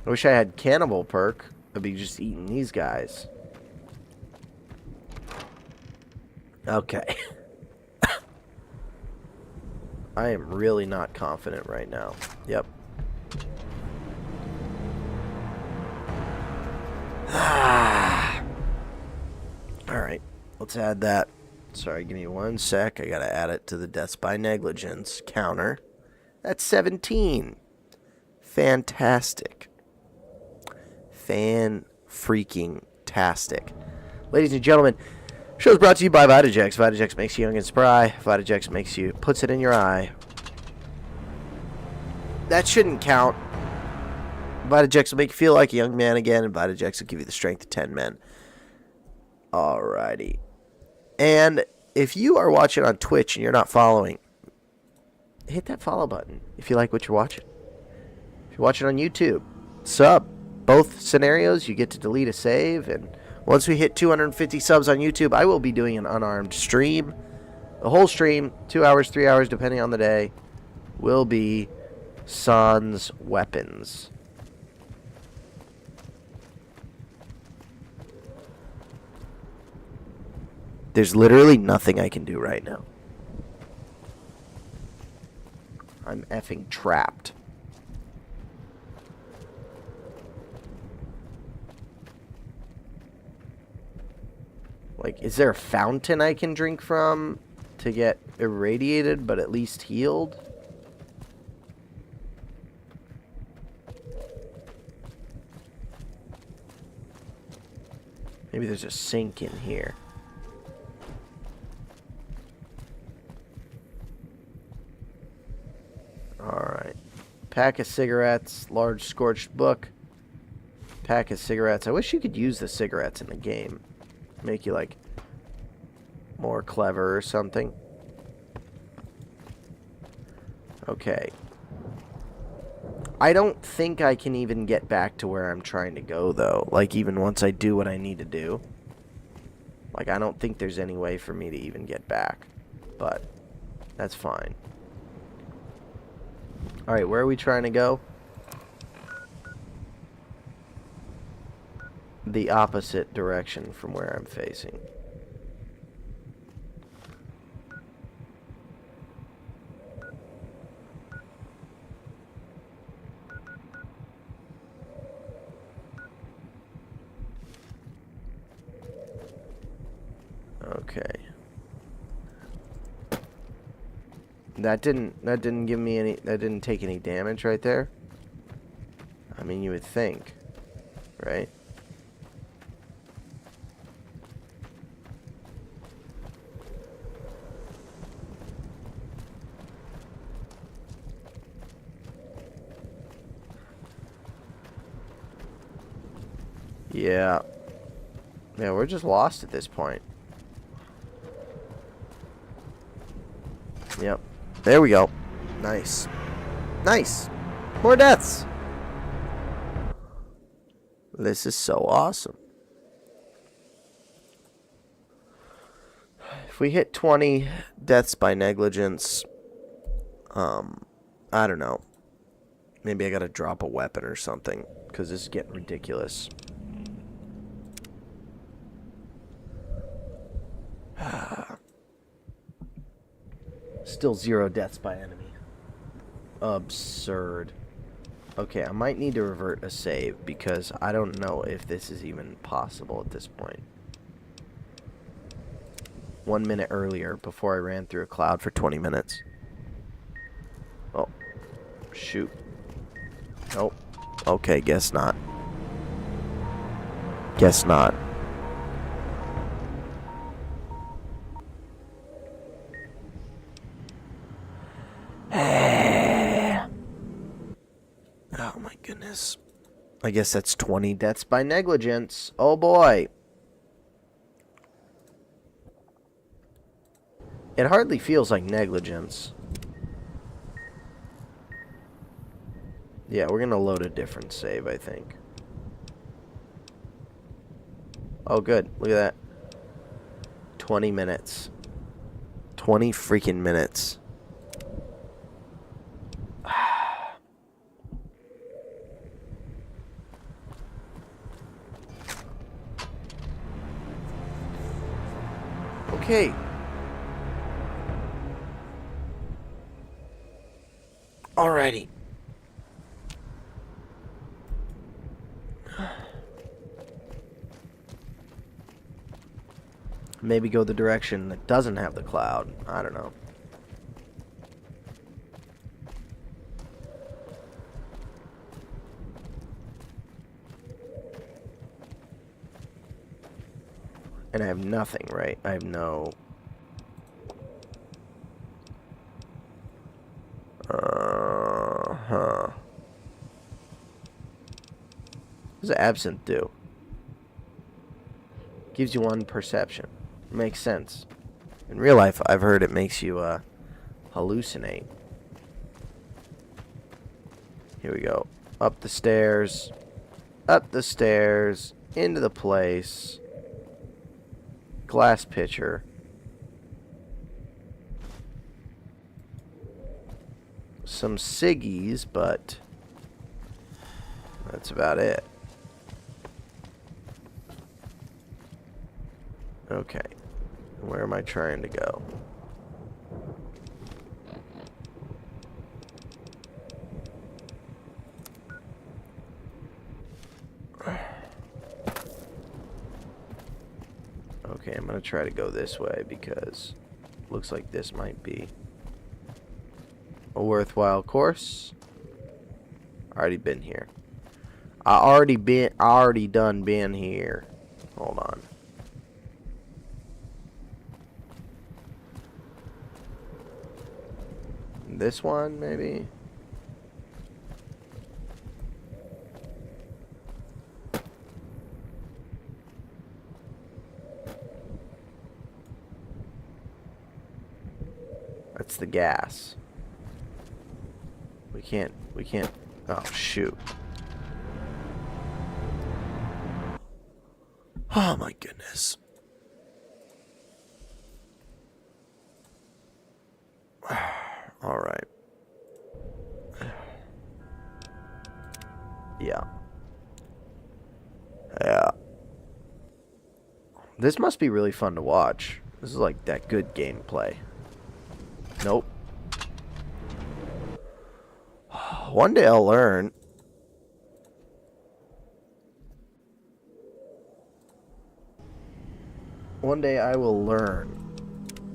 I wish I had cannibal perk. I'd be just eating these guys. Okay. I am really not confident right now. Yep. Alright. Let's add that. Sorry, give me 1 sec. I gotta add it to the deaths by negligence counter. That's 17. Fantastic. Fan-freaking-tastic. Ladies and gentlemen, show is brought to you by Vitajex. Vitajex makes you young and spry. Vitajex puts it in your eye. That shouldn't count. Vitajex will make you feel like a young man again, and Vitajex will give you the strength of 10 men. Alrighty. And if you are watching on Twitch and you're not following, hit that follow button if you like what you're watching. If you're watching on YouTube, sub. Both scenarios, you get to delete a save, and once we hit 250 subs on YouTube, I will be doing an unarmed stream. The whole stream, 2 hours, 3 hours, depending on the day, will be sans weapons. There's literally nothing I can do right now. I'm effing trapped. Like, is there a fountain I can drink from to get irradiated, but at least healed? Maybe there's a sink in here. Alright. Pack of cigarettes, large scorched book. Pack of cigarettes. I wish you could use the cigarettes in the game. Make you, like, more clever or something. Okay. I don't think I can even get back to where I'm trying to go, though. Like, even once I do what I need to do. Like, I don't think there's any way for me to even get back. But, that's fine. Alright, where are we trying to go? the opposite direction from where I'm facing. Okay. That didn't give me any, that didn't take any damage right there. I mean, you would think, right? Yeah. Yeah, we're just lost at this point. Yep. There we go. Nice. Nice. More deaths. This is so awesome. If we hit 20 deaths by negligence, I don't know. Maybe I gotta drop a weapon or something, because this is getting ridiculous. Still 0 deaths by enemy. Absurd. Okay, I might need to revert a save, because I don't know if this is even possible at this point. 1 minute earlier, before I ran through a cloud for 20 minutes. Oh. Shoot. Nope. Okay, guess not. Guess not. Oh my goodness. I guess that's 20 deaths by negligence. Oh boy. It hardly feels like negligence. Yeah, we're gonna load a different save, I think. Oh good, look at that. 20 minutes. 20 freaking minutes. Okay. Alrighty. Maybe go the direction that doesn't have the cloud. I don't know. And I have nothing, right? I have no... What does absinthe do? Gives you 1 perception. Makes sense. In real life, I've heard it makes you hallucinate. Here we go. Up the stairs. Up the stairs. Into the place. Glass pitcher. Some ciggies, but that's about it. Okay. Where am I trying to go? Okay, I'm gonna try to go this way because looks like this might be a worthwhile course. Already been here. I already done been here. Hold on. This one, maybe? That's the gas. We can't, oh shoot. Oh my goodness. All right. Yeah. Yeah. This must be really fun to watch. This is like that good gameplay. Nope. One day I'll learn. One day I will learn.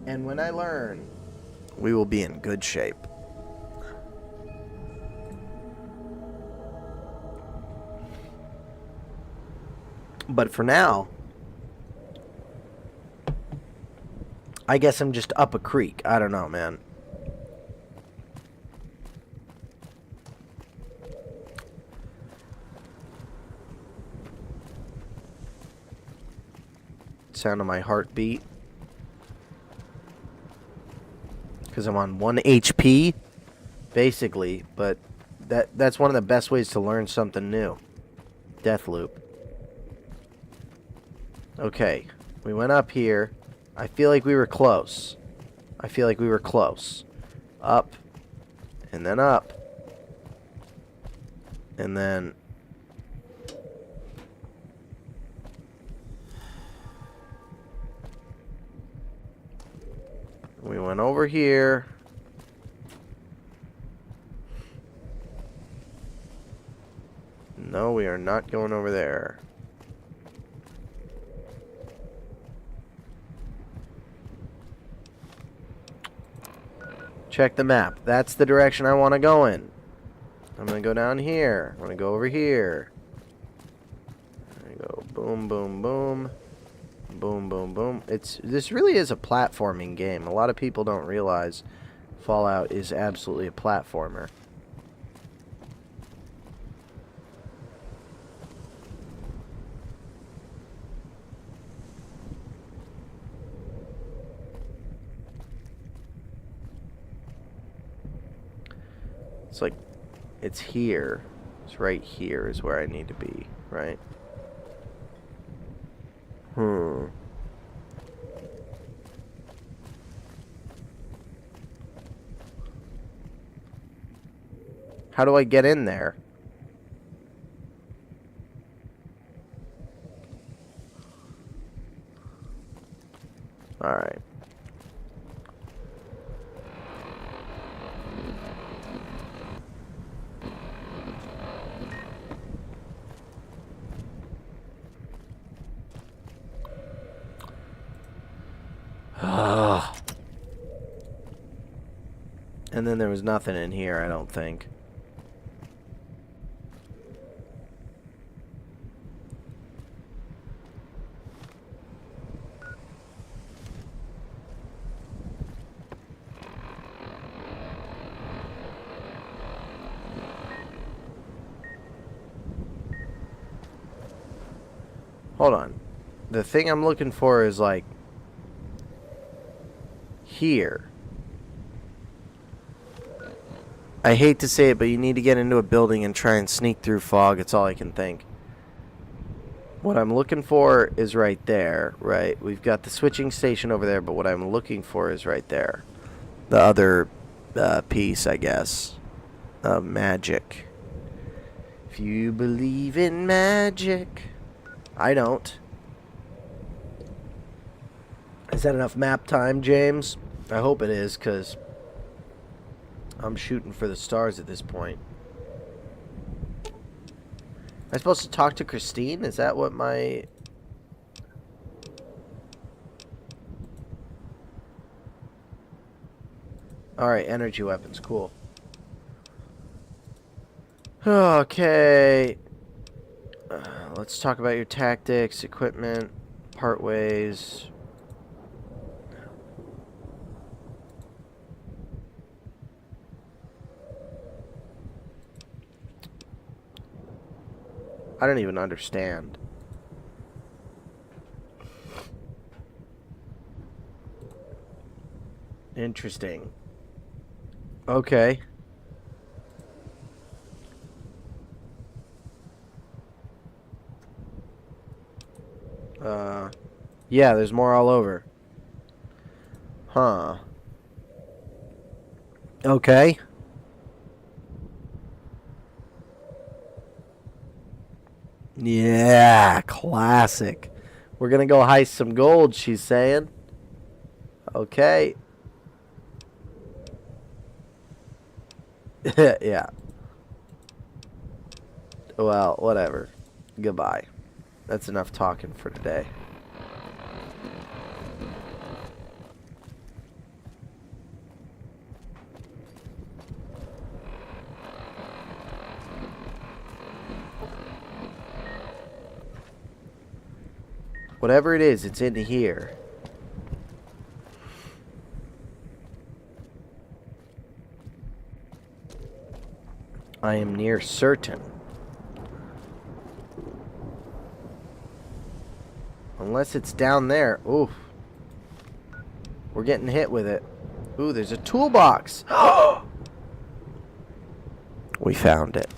And when I learn, we will be in good shape. But for now, I guess I'm just up a creek. I don't know, man. Sound of my heartbeat. Because I'm on 1 HP, basically. But that's one of the best ways to learn something new. Death loop. Okay, we went up here. I feel like we were close. Up, and then up. And then... we went over here. No, we are not going over there. Check the map. That's the direction I want to go in. I'm going to go down here. I'm going to go over here. I'm going to go boom, boom, boom. Boom, boom, boom. This really is a platforming game. A lot of people don't realize Fallout is absolutely a platformer. It's like, it's here. It's right here is where I need to be, right? How do I get in there? Alright. And then there was nothing in here, I don't think. Hold on. The thing I'm looking for is like here. I hate to say it, but you need to get into a building and try and sneak through fog. It's all I can think. What I'm looking for is right there, right? We've got the switching station over there, but what I'm looking for is right there. The other piece, I guess, of magic. If you believe in magic. I don't. Is that enough map time, James? I hope it is, because I'm shooting for the stars at this point. Am I supposed to talk to Christine? Is that what my... Alright, energy weapons, cool. Okay. Let's talk about your tactics, equipment, partways. I don't even understand. Interesting. Okay. Yeah, there's more all over. Huh. Okay. Yeah, classic. We're going to go heist some gold, she's saying. Okay. Yeah. Well, whatever. Goodbye. That's enough talking for today. Whatever it is, it's in here. I am near certain. Unless it's down there. Oof. We're getting hit with it. Ooh, there's a toolbox. We found it.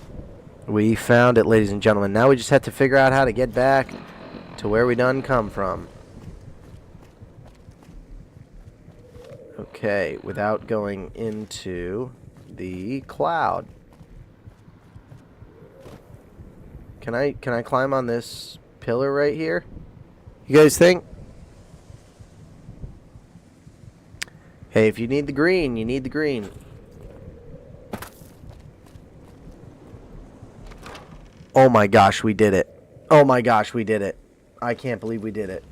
We found it, ladies and gentlemen. Now we just have to figure out how to get back to where we done come from. Okay, without going into the cloud. Can I climb on this pillar right here? You guys think? Hey, if you need the green, you need the green. Oh my gosh, we did it. Oh my gosh, we did it. I can't believe we did it.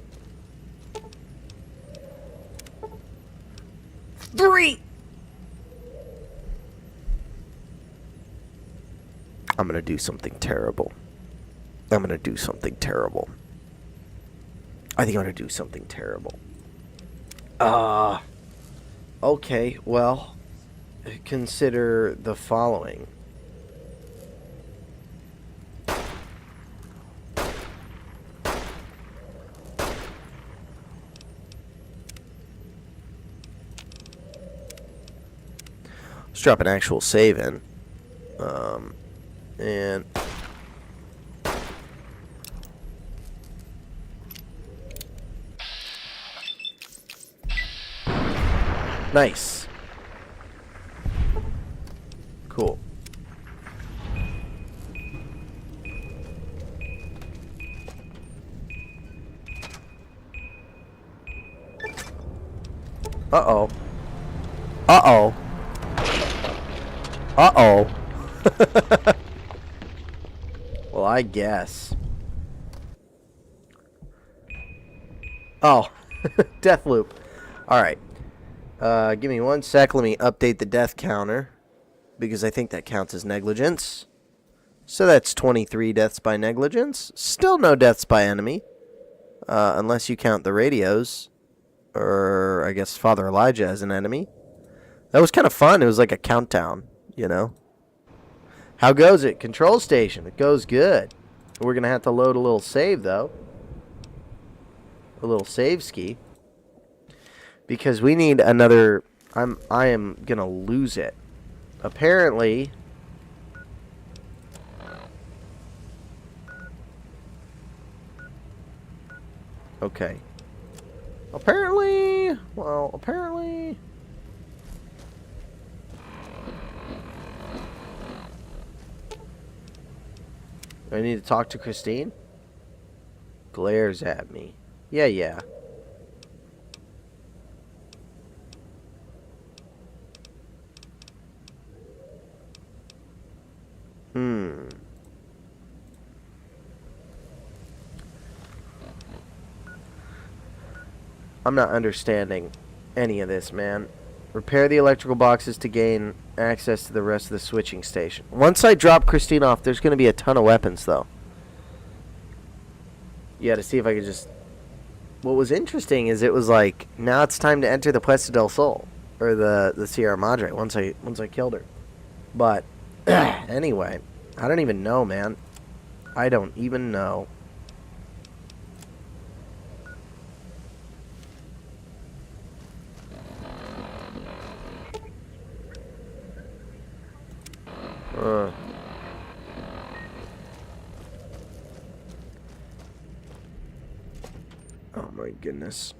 3! I'm gonna do something terrible. I'm gonna do something terrible. I think I'm gonna do something terrible. Okay, well, consider the following. Let's drop an actual save in. And nice. Cool. Uh-oh. Uh-oh. Uh-oh. Well, I guess. Oh. Death loop. Alright. Give me 1 sec. Let me update the death counter, because I think that counts as negligence. So that's 23 deaths by negligence. Still no deaths by enemy. Unless you count the radios. Or, I guess, Father Elijah as an enemy. That was kind of fun. It was like a countdown, you know. How goes it? Control station. It goes good. We're going to have to load a little save, though. A little save ski. Because we need another... I am going to lose it. Apparently... Okay. Apparently... Well, apparently... I need to talk to Christine? Glares at me. Yeah. I'm not understanding any of this, man. Repair the electrical boxes to gain access to the rest of the switching station. Once I drop Christine off, there's going to be a ton of weapons, though. Yeah, to see if I could just... What was interesting is it was like, now it's time to enter the Puesta del Sol. Or the Sierra Madre, once I killed her. But, anyway, I don't even know, man. I don't even know. Oh my goodness.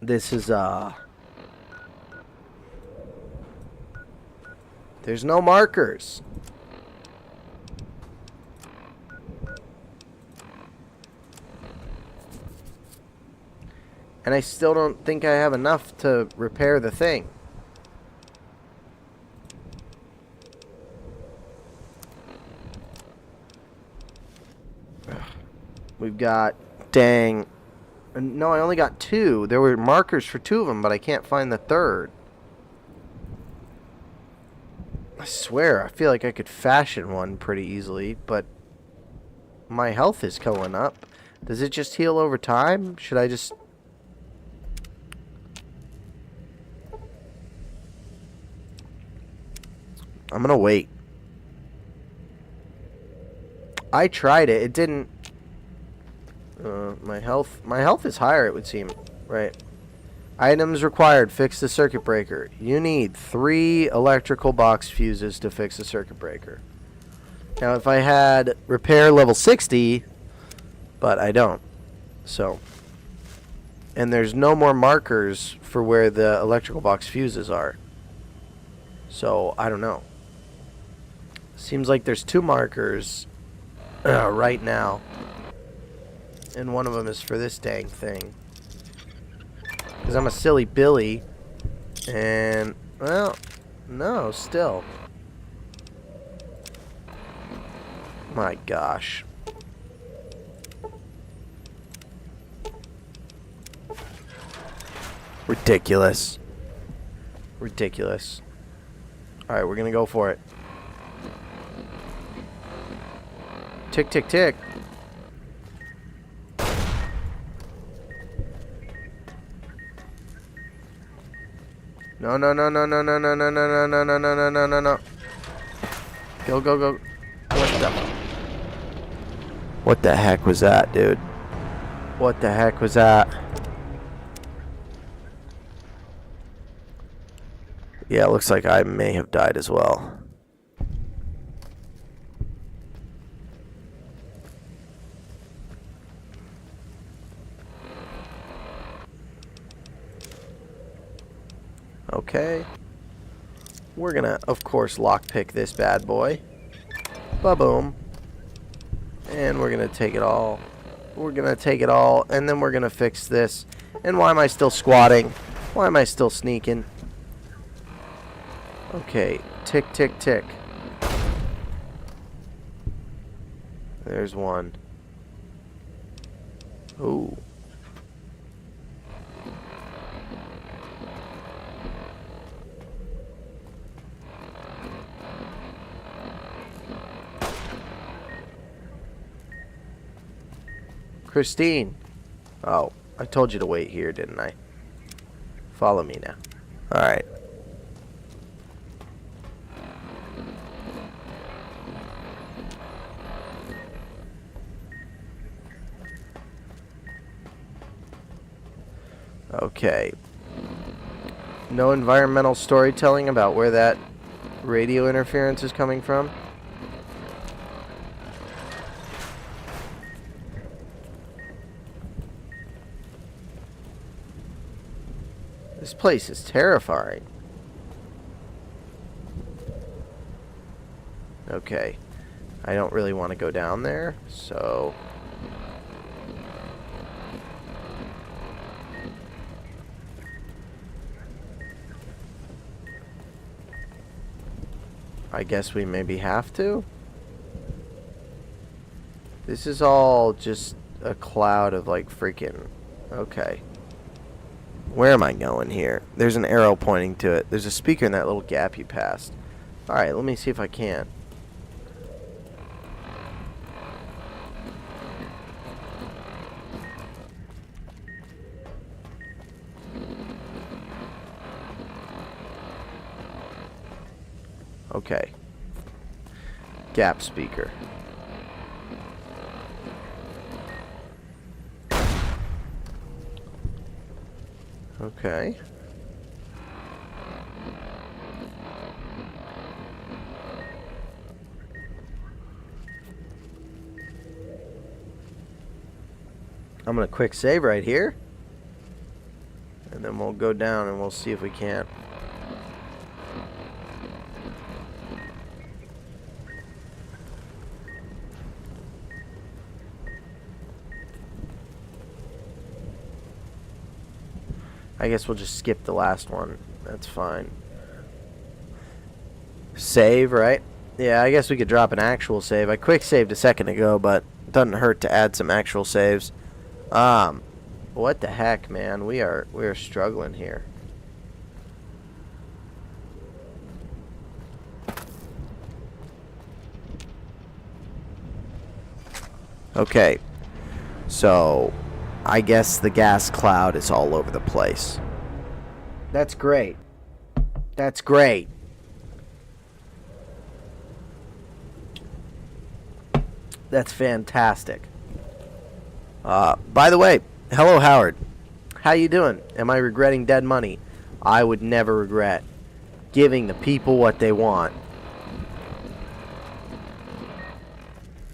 This is, there's no markers. And I still don't think I have enough to repair the thing. We've got... Dang. No, I only got 2. There were markers for 2 of them, but I can't find the third. I swear, I feel like I could fashion one pretty easily, but my health is going up. Does it just heal over time? Should I just... I'm gonna wait. I tried it. It didn't... my health is higher, it would seem. Right. Items required. Fix the circuit breaker. You need 3 electrical box fuses to fix the circuit breaker. Now, if I had repair level 60, but I don't. So. And there's no more markers for where the electrical box fuses are. So, I don't know. Seems like there's 2 markers right now. And one of them is for this dang thing. Because I'm a silly Billy. And, well, no, still. My gosh. Ridiculous. Ridiculous. Alright, we're gonna go for it. Tick, tick, tick. No, no, no, no, no, no, no, no, no, no, no, no, no, no, no, no, no. Go, go, go. What the heck was that, dude? What the heck was that? Yeah, it looks like I may have died as well. Okay. We're gonna, of course, lockpick this bad boy. Ba-boom. And we're gonna take it all. We're gonna take it all, and then we're gonna fix this. And why am I still squatting? Why am I still sneaking? Okay. Tick, tick, tick. There's one. Ooh. Christine. Oh, I told you to wait here, didn't I? Follow me now. Alright. Okay. No environmental storytelling about where that radio interference is coming from? This place is terrifying. Okay. I don't really want to go down there, so... I guess we maybe have to? This is all just a cloud of like freaking... Okay. Where am I going here? There's an arrow pointing to it. There's a speaker in that little gap you passed. Alright, let me see if I can. Okay. Gap speaker. Okay. I'm gonna quick save right here. And then we'll go down and we'll see if we can. I guess we'll just skip the last one. That's fine. Save, right? Yeah, I guess we could drop an actual save. I quick saved a second ago, but it doesn't hurt to add some actual saves. What the heck, man? We are struggling here. Okay. So, I guess the gas cloud is all over the place. That's great. That's great. That's fantastic. By the way, hello Howard. How you doing? Am I regretting dead money? I would never regret giving the people what they want.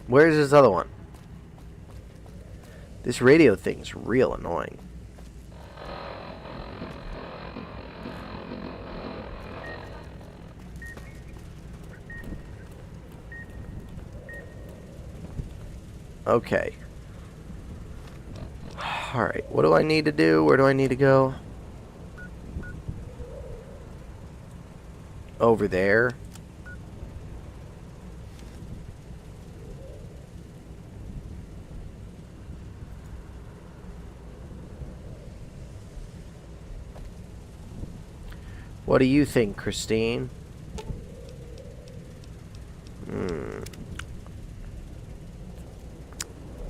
Where's this other one? This radio thing's real annoying. Okay. Alright, what do I need to do? Where do I need to go? Over there. What do you think, Christine?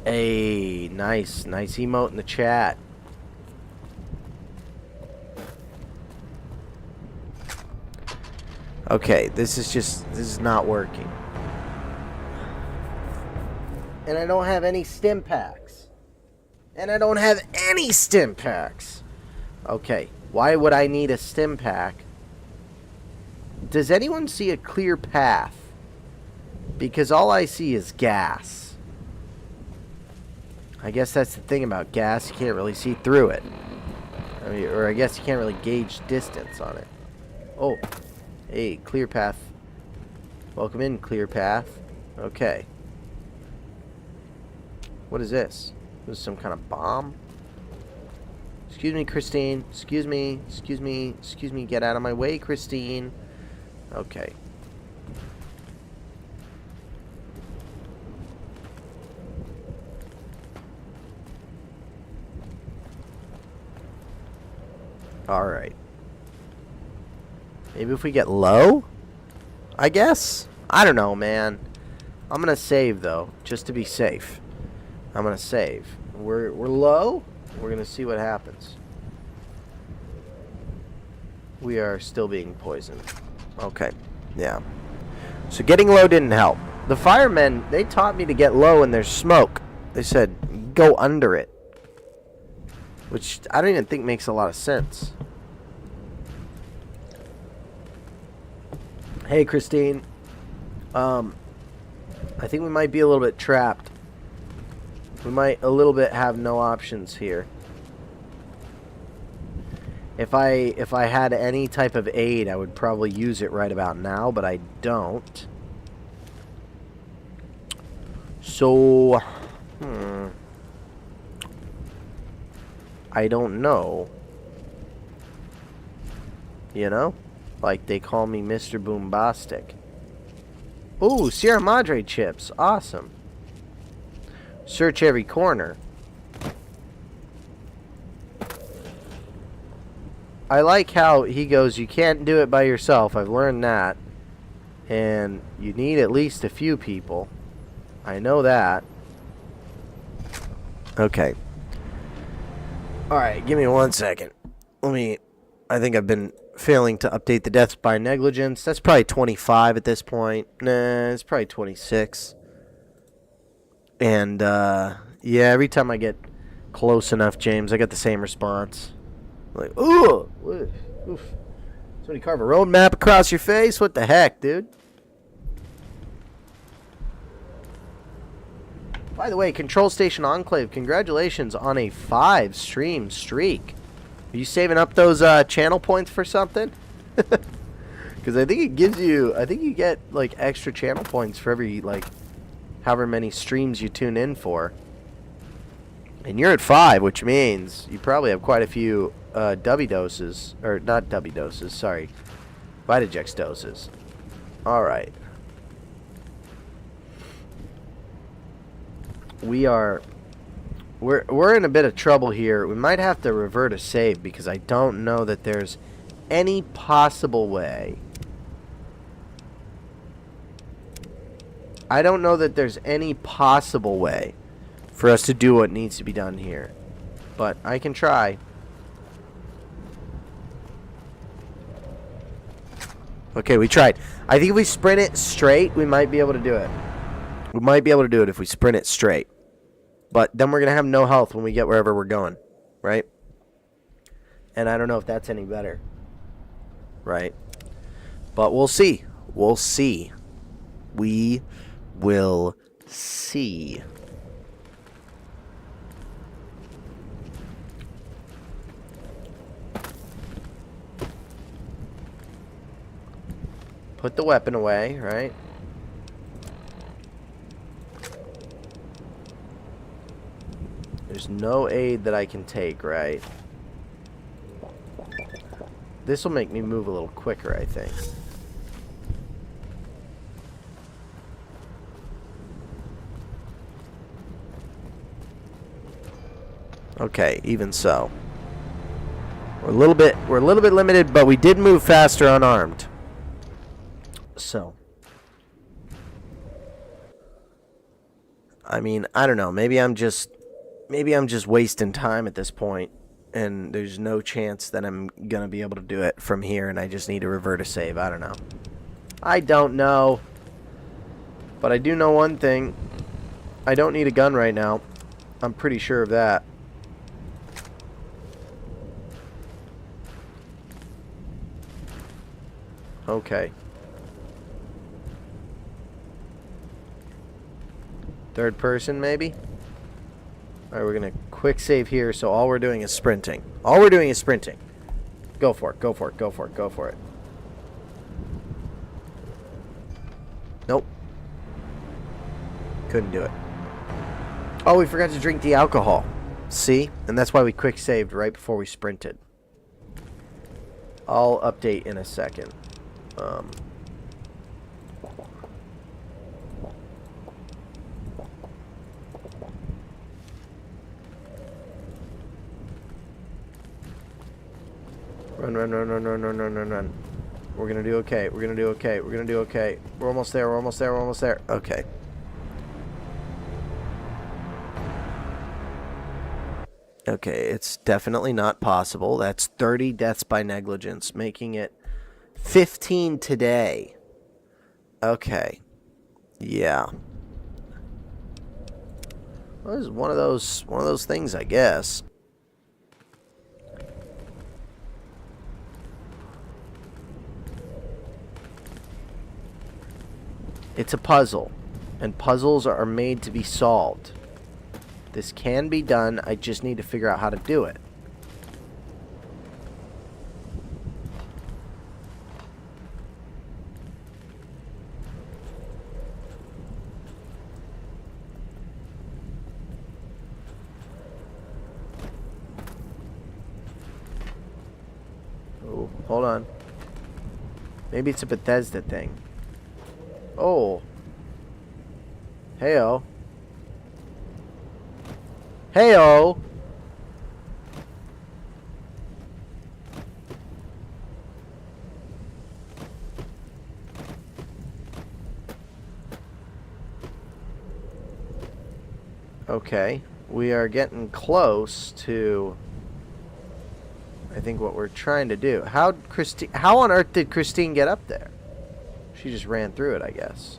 Hey, nice emote in the chat. Okay, this is not working. And I don't have any stim packs. Okay, why would I need a stim pack? Does anyone see a clear path? Because all I see is gas. I guess that's the thing about gas. You can't really see through it. I mean, or I guess you can't really gauge distance on it. Oh. Hey, clear path. Welcome in, clear path. Okay. What is this? This is some kind of bomb? Excuse me, Christine. Excuse me. Get out of my way, Christine. Okay. Alright. Maybe if we get low? I guess? I don't know, man. I'm gonna save, though, just to be safe. I'm gonna save. We're low? We're gonna see what happens. We are still being poisoned. Okay. Yeah. So getting low didn't help. The firemen, they taught me to get low when there's smoke. They said, go under it. Which I don't even think makes a lot of sense. Hey, Christine. I think we might be a little bit trapped. We might a little bit have no options here. If I had any type of aid, I would probably use it right about now, but I don't. So, I don't know. You know? Like, they call me Mr. Boombastic. Ooh, Sierra Madre chips. Awesome. Search every corner. I like how he goes, you can't do it by yourself. I've learned that. And you need at least a few people. I know that. Okay. Alright, give me 1 second. I think I've been failing to update the deaths by negligence. That's probably 25 at this point. Nah, it's probably 26. And, yeah, every time I get close enough, James, I get the same response. Like, ooh! Oof. Somebody carve a road map across your face? What the heck, dude? By the way, Control Station Enclave, congratulations on a 5-stream streak. Are you saving up those channel points for something? Because I think it gives you, I think you get like extra channel points for every like however many streams you tune in for. And you're at 5, which means you probably have quite a few dubby doses. Or not dubby doses, sorry. Vitajex doses. Alright. We're in a bit of trouble here. We might have to revert a save because I don't know that there's any possible way. I don't know that there's any possible way for us to do what needs to be done here. But I can try. Okay, we tried. I think if we sprint it straight, we might be able to do it. We might be able to do it if we sprint it straight. But then we're going to have no health when we get wherever we're going. Right? And I don't know if that's any better. Right? But we'll see. We'll see. We will see. Put the weapon away, right? There's no aid that I can take, right? This will make me move a little quicker, I think. Okay, even so. We're a little bit limited, but we did move faster unarmed. So, I mean, I don't know. Maybe I'm just wasting time at this point, and there's no chance that I'm gonna be able to do it from here, and I just need to revert a save. I don't know. I don't know. But I do know one thing. I don't need a gun right now. I'm pretty sure of that. Okay. Third person, maybe? Alright, we're going to quick save here, so all we're doing is sprinting. All we're doing is sprinting. Go for it, go for it, go for it, go for it. Nope. Couldn't do it. Oh, we forgot to drink the alcohol. See? And that's why we quick saved right before we sprinted. I'll update in a second. Run, run, run, run, run, run, run, run, run. We're gonna do okay. We're gonna do okay. We're gonna do okay. We're almost there. We're almost there. We're almost there. Okay. Okay, it's definitely not possible. That's 30 deaths by negligence, making it 15 today. Okay. Yeah. Well, this is one of those things, I guess. It's a puzzle, and puzzles are made to be solved. This can be done, I just need to figure out how to do it. Oh, hold on. Maybe it's a Bethesda thing. Oh. Heyo. Heyo. Okay. We are getting close to, I think, what we're trying to do. How on earth did Christine get up there? She just ran through it, I guess.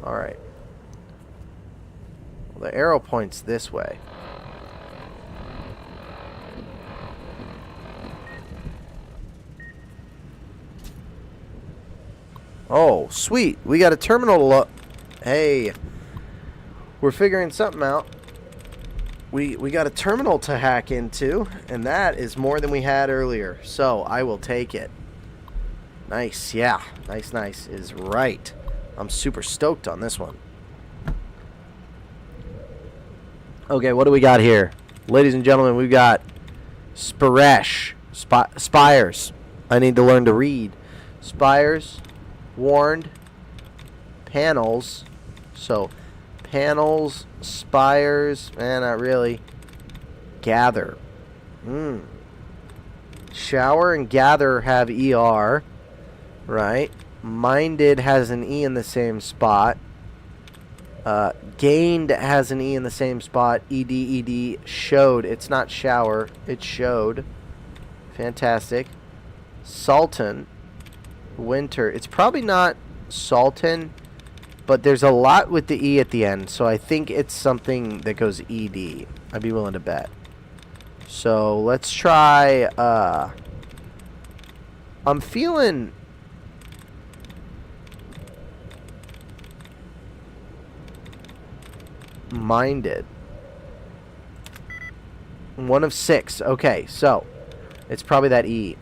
Alright. Well, the arrow points this way. Oh, sweet. We got a terminal. Hey. We're figuring something out. We got a terminal to hack into, and that is more than we had earlier. So, I will take it. Nice, yeah. Nice, nice is right. I'm super stoked on this one. Okay, what do we got here? Ladies and gentlemen, we've got Spiresh. Spires. I need to learn to read. Spires. Warned. Panels. So, panels, spires, not really. Gather. Shower and gather have ER, right? Minded has an E in the same spot. Gained has an E in the same spot. ED. Showed. It's not shower. It's showed. Fantastic. Sultan. Winter. It's probably not Sultan, but there's a lot with the E at the end, so I think it's something that goes ED. I'd be willing to bet. So let's try, I'm feeling minded. 1 of 6. Okay, so it's probably that E.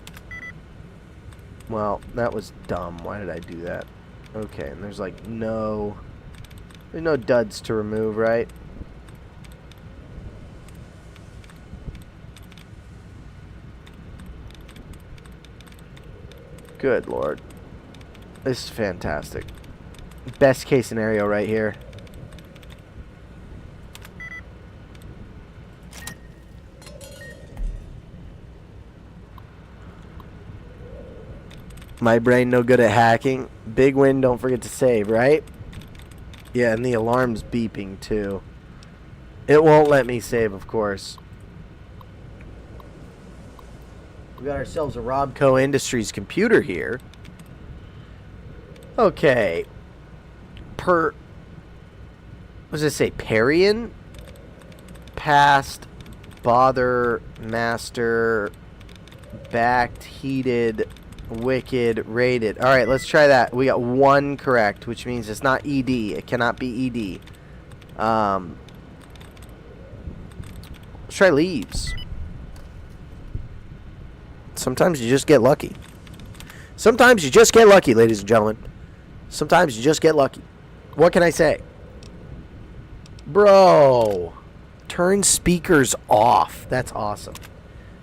Well, that was dumb. Why did I do that? Okay, and there's like there's no duds to remove, right? Good Lord. This is fantastic. Best case scenario right here. My brain no good at hacking. Big win, don't forget to save, right? Yeah, and the alarm's beeping too. It won't let me save, of course. We got ourselves a Robco Industries computer here. Okay. What does it say? Parian? Past, bother, master, backed, heated, wicked, rated. Alright, let's try that. We got 1 correct, which means it's not ED. It cannot be ED. Let's try leaves. Sometimes you just get lucky. Sometimes you just get lucky, ladies and gentlemen. Sometimes you just get lucky. What can I say? Bro. Turn speakers off. That's awesome.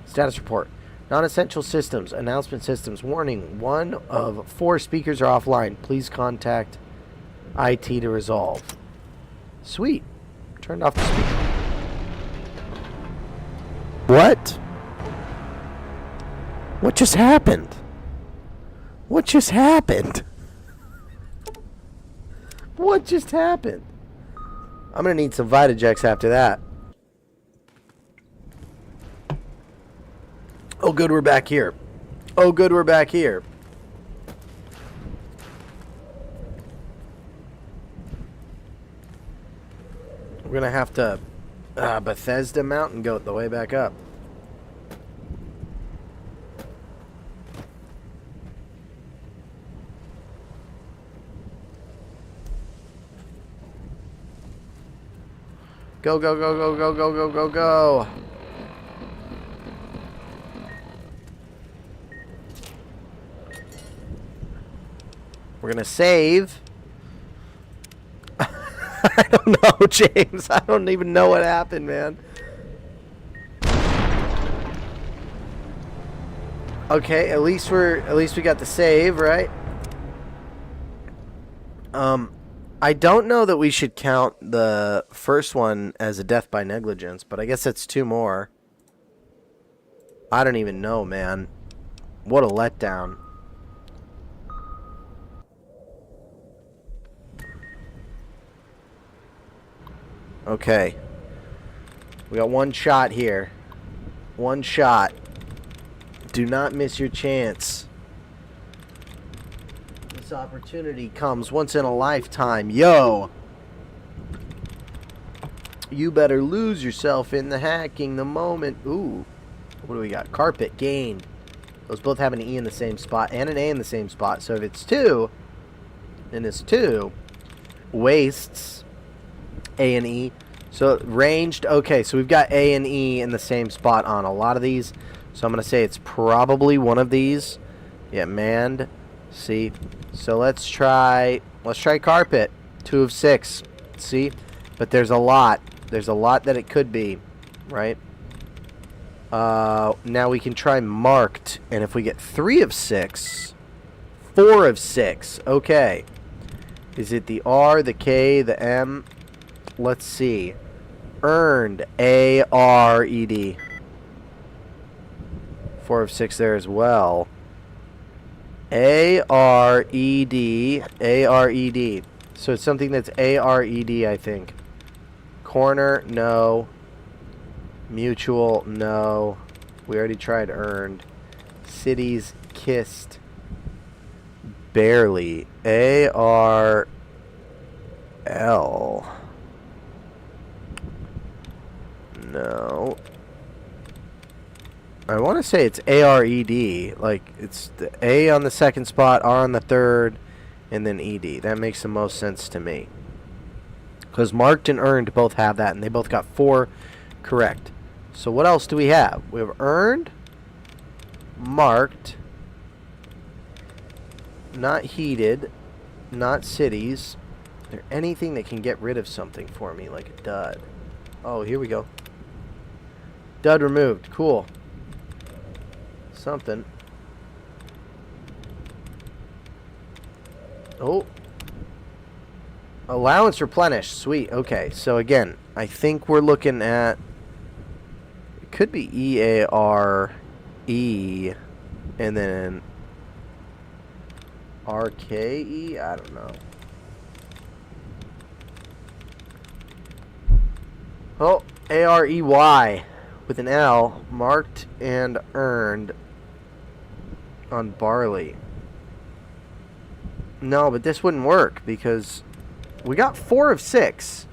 Status report. Non-essential systems. Announcement systems. Warning. 1 of 4 speakers are offline. Please contact IT to resolve. Sweet. Turned off the speaker. What? What just happened? What just happened? What just happened? I'm going to need some Vitajex after that. Oh, good, we're back here. Oh, good, we're back here. We're going to have to Bethesda mount and go the way back up. Go, go, go, go, go, go, go, go, go. We're going to save. I don't know, James. I don't even know what happened, man. Okay, at least we got the save, right? I don't know that we should count the first one as a death by negligence, but I guess that's 2 more. I don't even know, man. What a letdown. Okay. We got 1 shot here. 1 shot. Do not miss your chance. This opportunity comes once in a lifetime. Yo! You better lose yourself in the hacking the moment. Ooh. What do we got? Carpet. Gained. Those both have an E in the same spot and an A in the same spot. So if it's 2, then it's 2. Wastes. A and E. So ranged. Okay, so we've got A and E in the same spot on a lot of these. So I'm going to say it's probably one of these. Yeah, manned. See? So let's try carpet. 2 of 6. See? But there's a lot. There's a lot that it could be, right? Now we can try marked, and if we get 3 of 6, 4 of 6, okay. Is it the R, the K, the M? Let's see. Earned, A-R-E-D. 4 of 6 there as well. A-R-E-D, A-R-E-D. So it's something that's A-R-E-D, I think. Corner, no. Mutual, no. We already tried earned. Cities, kissed. Barely. A-R-L. No. I want to say it's A-R-E-D. Like, it's the A on the second spot, R on the third, and then E-D. That makes the most sense to me. Because marked and earned both have that, and they both got 4 correct. So what else do we have? We have earned, marked, not heated, not cities. Is there anything that can get rid of something for me, like a dud? Oh, here we go. Dud removed. Cool. Something. Oh. Allowance replenished. Sweet. Okay. So again, I think we're looking at... It could be E-A-R-E and then R-K-E? I don't know. Oh, A-R-E-Y with an L, marked and earned on barley. No, but this wouldn't work because we got 4 of 6.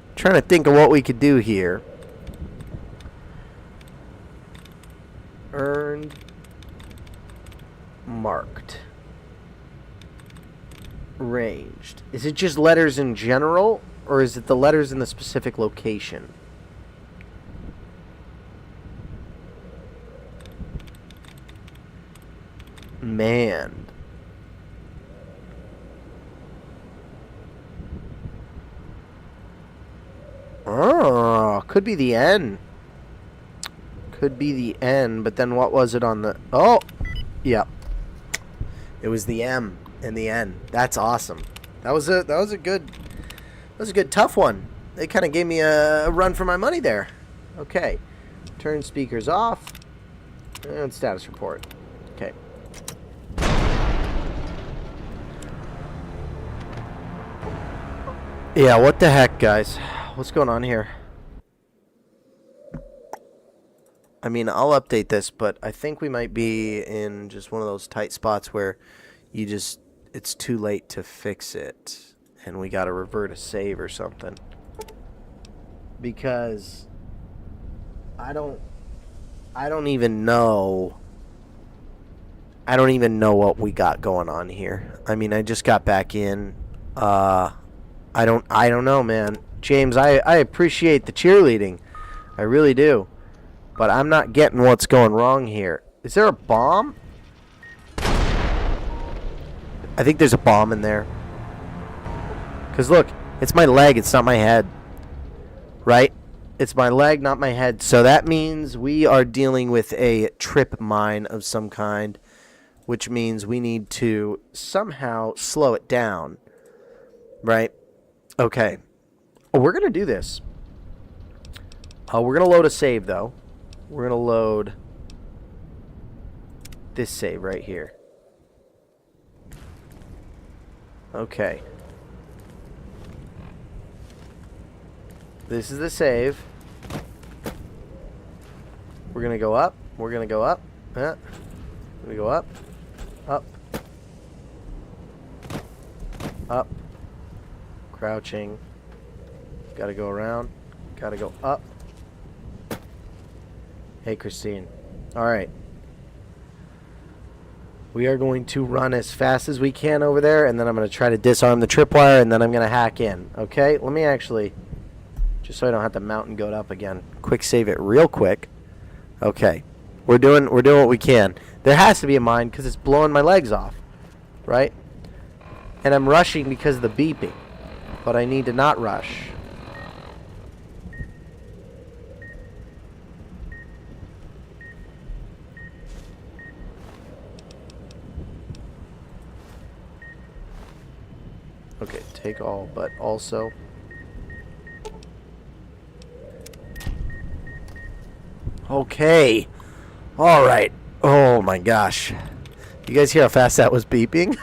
I'm trying to think of what we could do here. Earned, marked, ranged. Is it just letters in general, or is it the letters in the specific location? Man. Oh, could be the N. Could be the N, but then what was it on the... Oh! Yeah. It was the M and the N. That's awesome. That was a good tough one. They kind of gave me a run for my money there. Okay. Turn speakers off. And status report. Okay. Yeah, what the heck, guys? What's going on here? I mean, I'll update this, but I think we might be in just one of those tight spots where it's too late to fix it, and we gotta revert a save or something. Because I don't even know what we got going on here. I mean, I just got back in. I don't know, man. James, I appreciate the cheerleading. I really do. But I'm not getting what's going wrong here. Is there a bomb? I think there's a bomb in there. Because look, it's my leg, it's not my head. Right? It's my leg, not my head. So that means we are dealing with a trip mine of some kind. Which means we need to somehow slow it down. Right? Okay. Oh, we're going to do this. We're going to load a save, though. We're going to load this save right here. Okay. This is the save. We're going to go up. We're going to go up. We're going to go up. Up. Up. Crouching. Got to go around. Got to go up. Hey, Christine. All right. We are going to run as fast as we can over there, and then I'm going to try to disarm the tripwire, and then I'm going to hack in. Okay? Let me actually, just so I don't have to mountain goat up again, quick save it real quick. Okay. We're doing what we can. There has to be a mine because it's blowing my legs off. Right? And I'm rushing because of the beeping. But I need to not rush. Okay, take all, but also. Okay. All right. Oh my gosh. You guys hear how fast that was beeping?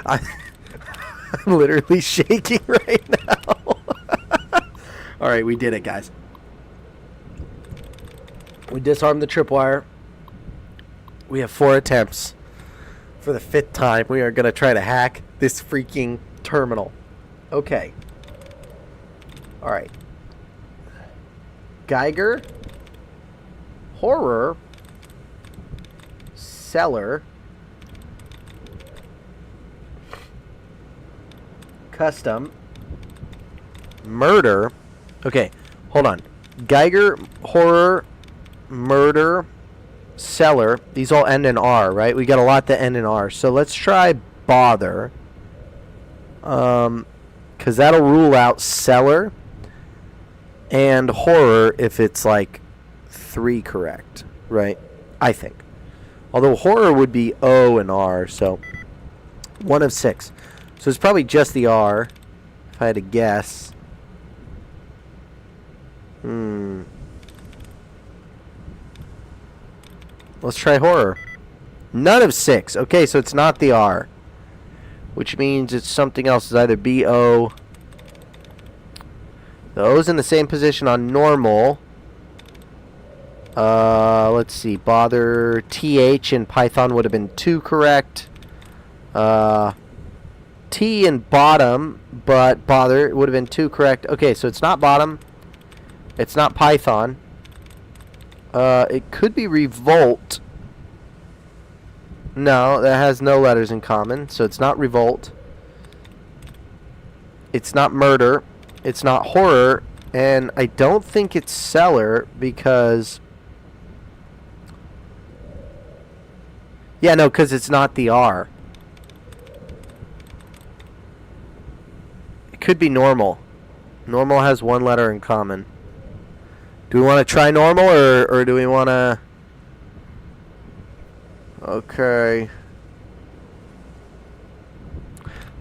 I'm literally shaking right now. All right, we did it, guys. We disarmed the tripwire. We have 4 attempts. For the 5th time, we are going to try to hack this freaking terminal. Okay. All right. Geiger. Horror. Seller. Custom. Murder. Okay, hold on. Geiger, horror, murder, seller. These all end in R, right? We got a lot that end in R. So let's try bother. Because that'll rule out seller and horror if it's like 3 correct, right? I think. Although horror would be O and R, so 1 of 6. So it's probably just the R, if I had to guess. Let's try horror. None of 6. Okay, so it's not the R. Which means it's something else. It's either B-O. The O's in the same position on normal. Let's see. Bother. TH in Python would have been 2 correct. T in bottom, but bother would have been 2 correct. Okay, so it's not bottom. It's not Python. It could be revolt. No, that has no letters in common, so it's not revolt. It's not murder. It's not horror, and I don't think it's seller because... Yeah, no, because it's not the R. It could be normal. Normal has 1 letter in common. Do we want to try normal, or do we want to... Okay.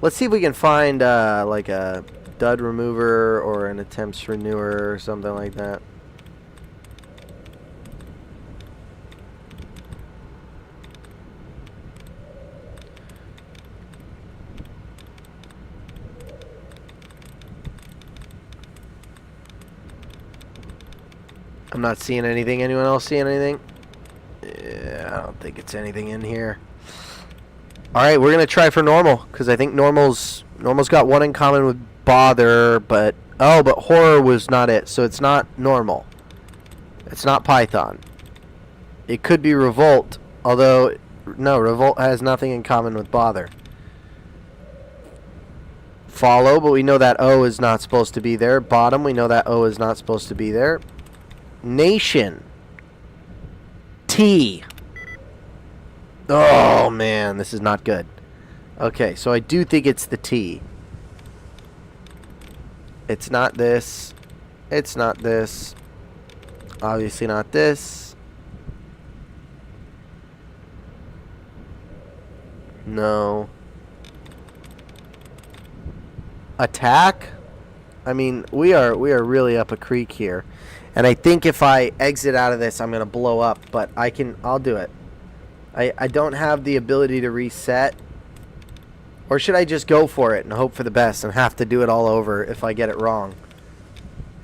Let's see if we can find like a dud remover or an attempts renewer or something like that. I'm not seeing anything. Anyone else seeing anything? Yeah, I don't think it's anything in here. Alright, we're going to try for normal, because I think normal's got 1 in common with bother, but... Oh, but horror was not it, so it's not normal. It's not Python. It could be revolt, although... No, revolt has nothing in common with bother. Follow, but we know that O is not supposed to be there. Bottom, we know that O is not supposed to be there. Nation. T. Oh, man. This is not good. Okay, so I do think it's the T. It's not this. It's not this. Obviously not this. No. Attack? I mean, we are really up a creek here. And I think if I exit out of this, I'm going to blow up. But I'll do it. I don't have the ability to reset. Or should I just go for it and hope for the best and have to do it all over if I get it wrong?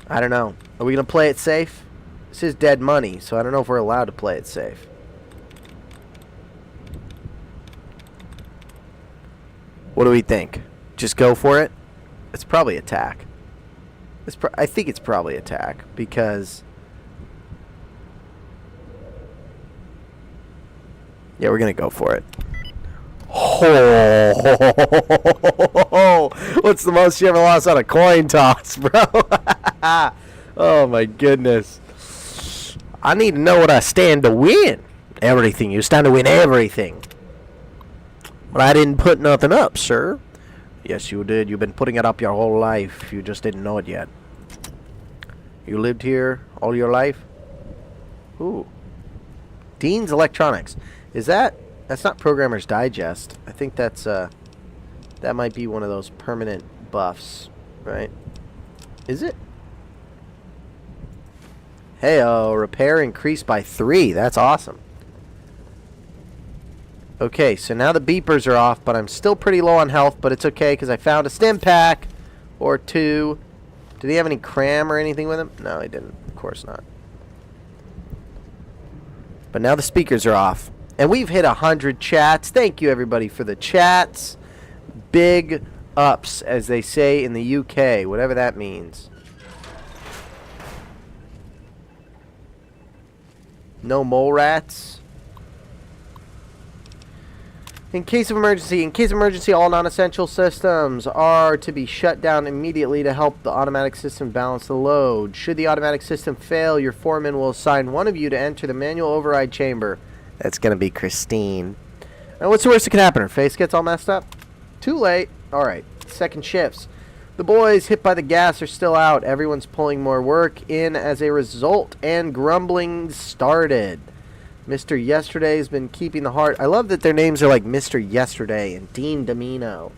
I don't know. Are we going to play it safe? This is dead money, so I don't know if we're allowed to play it safe. What do we think? Just go for it? It's probably attack. I think it's probably attack because... Yeah, we're going to go for it. Oh, what's the most you ever lost on a coin toss, bro? Oh, my goodness. I need to know what I stand to win. Everything. You stand to win everything. But I didn't put nothing up, sir. Yes, you did. You've been putting it up your whole life. You just didn't know it yet. You lived here all your life? Ooh. Dean's Electronics. Is that... That's not Programmer's Digest. I think that's That might be one of those permanent buffs, right? Is it? Hey-oh, repair increased by 3. That's awesome. Okay, so now the beepers are off, but I'm still pretty low on health, but it's okay because I found a stim pack or 2. Did he have any cram or anything with him? No, he didn't. Of course not. But now the speakers are off. And we've hit 100 chats. Thank you, everybody, for the chats. Big ups, as they say in the UK, whatever that means. No mole rats. In case of emergency, all non-essential systems are to be shut down immediately to help the automatic system balance the load. Should the automatic system fail, your foreman will assign one of you to enter the manual override chamber. That's going to be Christine. And what's the worst that can happen? Her face gets all messed up? Too late. All right, second shifts. The boys hit by the gas are still out. Everyone's pulling more work in as a result, and grumbling started. Mr. Yesterday's been keeping the heart. I love that their names are like Mr. Yesterday and Dean Domino.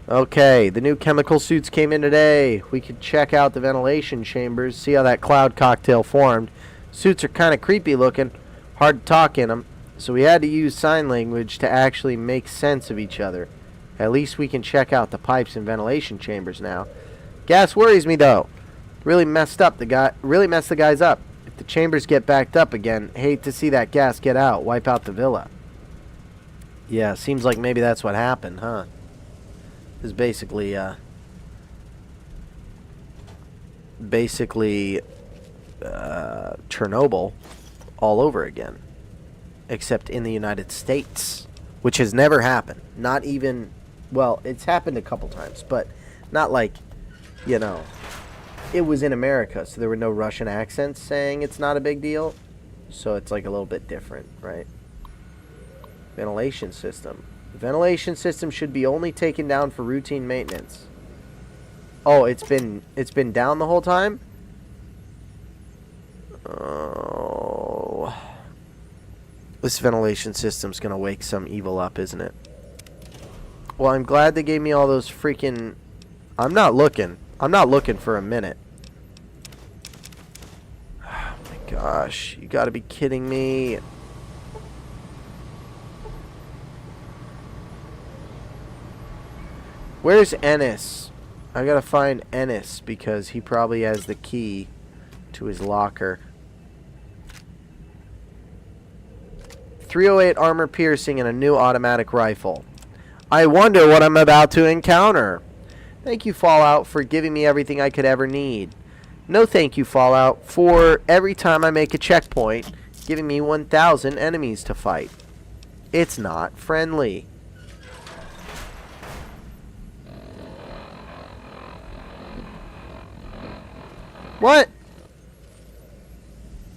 Okay, the new chemical suits came in today. We could check out the ventilation chambers, see how that cloud cocktail formed. Suits are kind of creepy looking, hard to talk in them, so we had to use sign language to actually make sense of each other. At least we can check out the pipes and ventilation chambers now. Gas worries me though. Really messed the guys up. The chambers get backed up again. Hate to see that gas get out. Wipe out the villa. Yeah, seems like maybe that's what happened, huh? It's basically Chernobyl all over again. Except in the United States. Which has never happened. Not even... Well, it's happened a couple times. But not like, you know... It was in America, so there were no Russian accents saying it's not a big deal. So it's like a little bit different, right? Ventilation system. The ventilation system should be only taken down for routine maintenance. Oh, it's been down the whole time? Oh. This ventilation system's gonna wake some evil up, isn't it? Well, I'm glad they gave me all those freaking... I'm not looking for a minute. Oh my gosh. You gotta be kidding me. Where's Ennis? I gotta find Ennis because he probably has the key to his locker. 308 armor piercing and a new automatic rifle. I wonder what I'm about to encounter. Thank you, Fallout, for giving me everything I could ever need. No thank you, Fallout, for every time I make a checkpoint, giving me 1,000 enemies to fight. It's not friendly. What?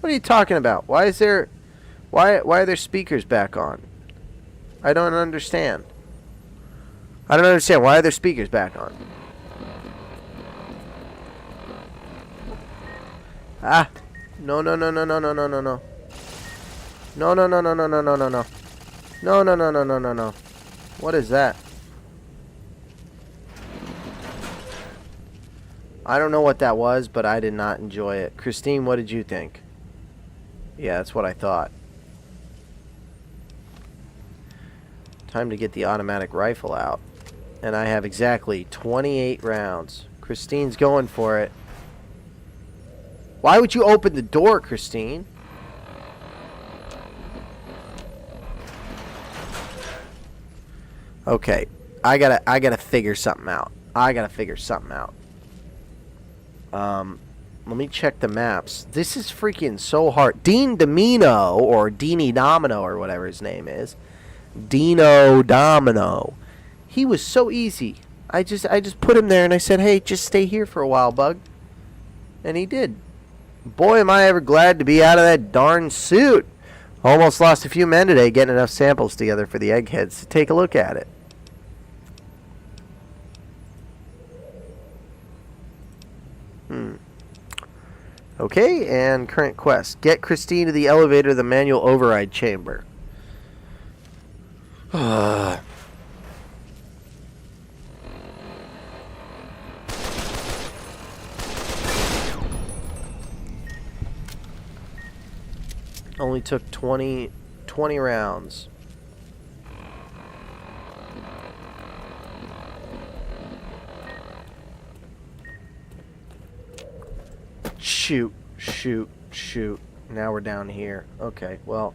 What are you talking about? Why are there speakers back on? I don't understand. Why are there speakers back on? Ah. No. No. What is that? I don't know what that was, but I did not enjoy it. Christine, what did you think? Yeah, that's what I thought. Time to get the automatic rifle out. And I have exactly 28 rounds. Christine's going for it. Why would you open the door, Christine? Okay. I gotta figure something out. Let me check the maps. This is freaking so hard. Dean Domino, or Deanie Domino, or whatever his name is. Dino Domino. He was so easy. I just put him there and I said, hey, just stay here for a while, bug. And he did. Boy, am I ever glad to be out of that darn suit. Almost lost a few men today getting enough samples together for the eggheads to take a look at it. Okay, and current quest. Get Christine to the elevator, the manual override chamber. Only took 20 rounds. Shoot, shoot, shoot. Now we're down here. Okay, well,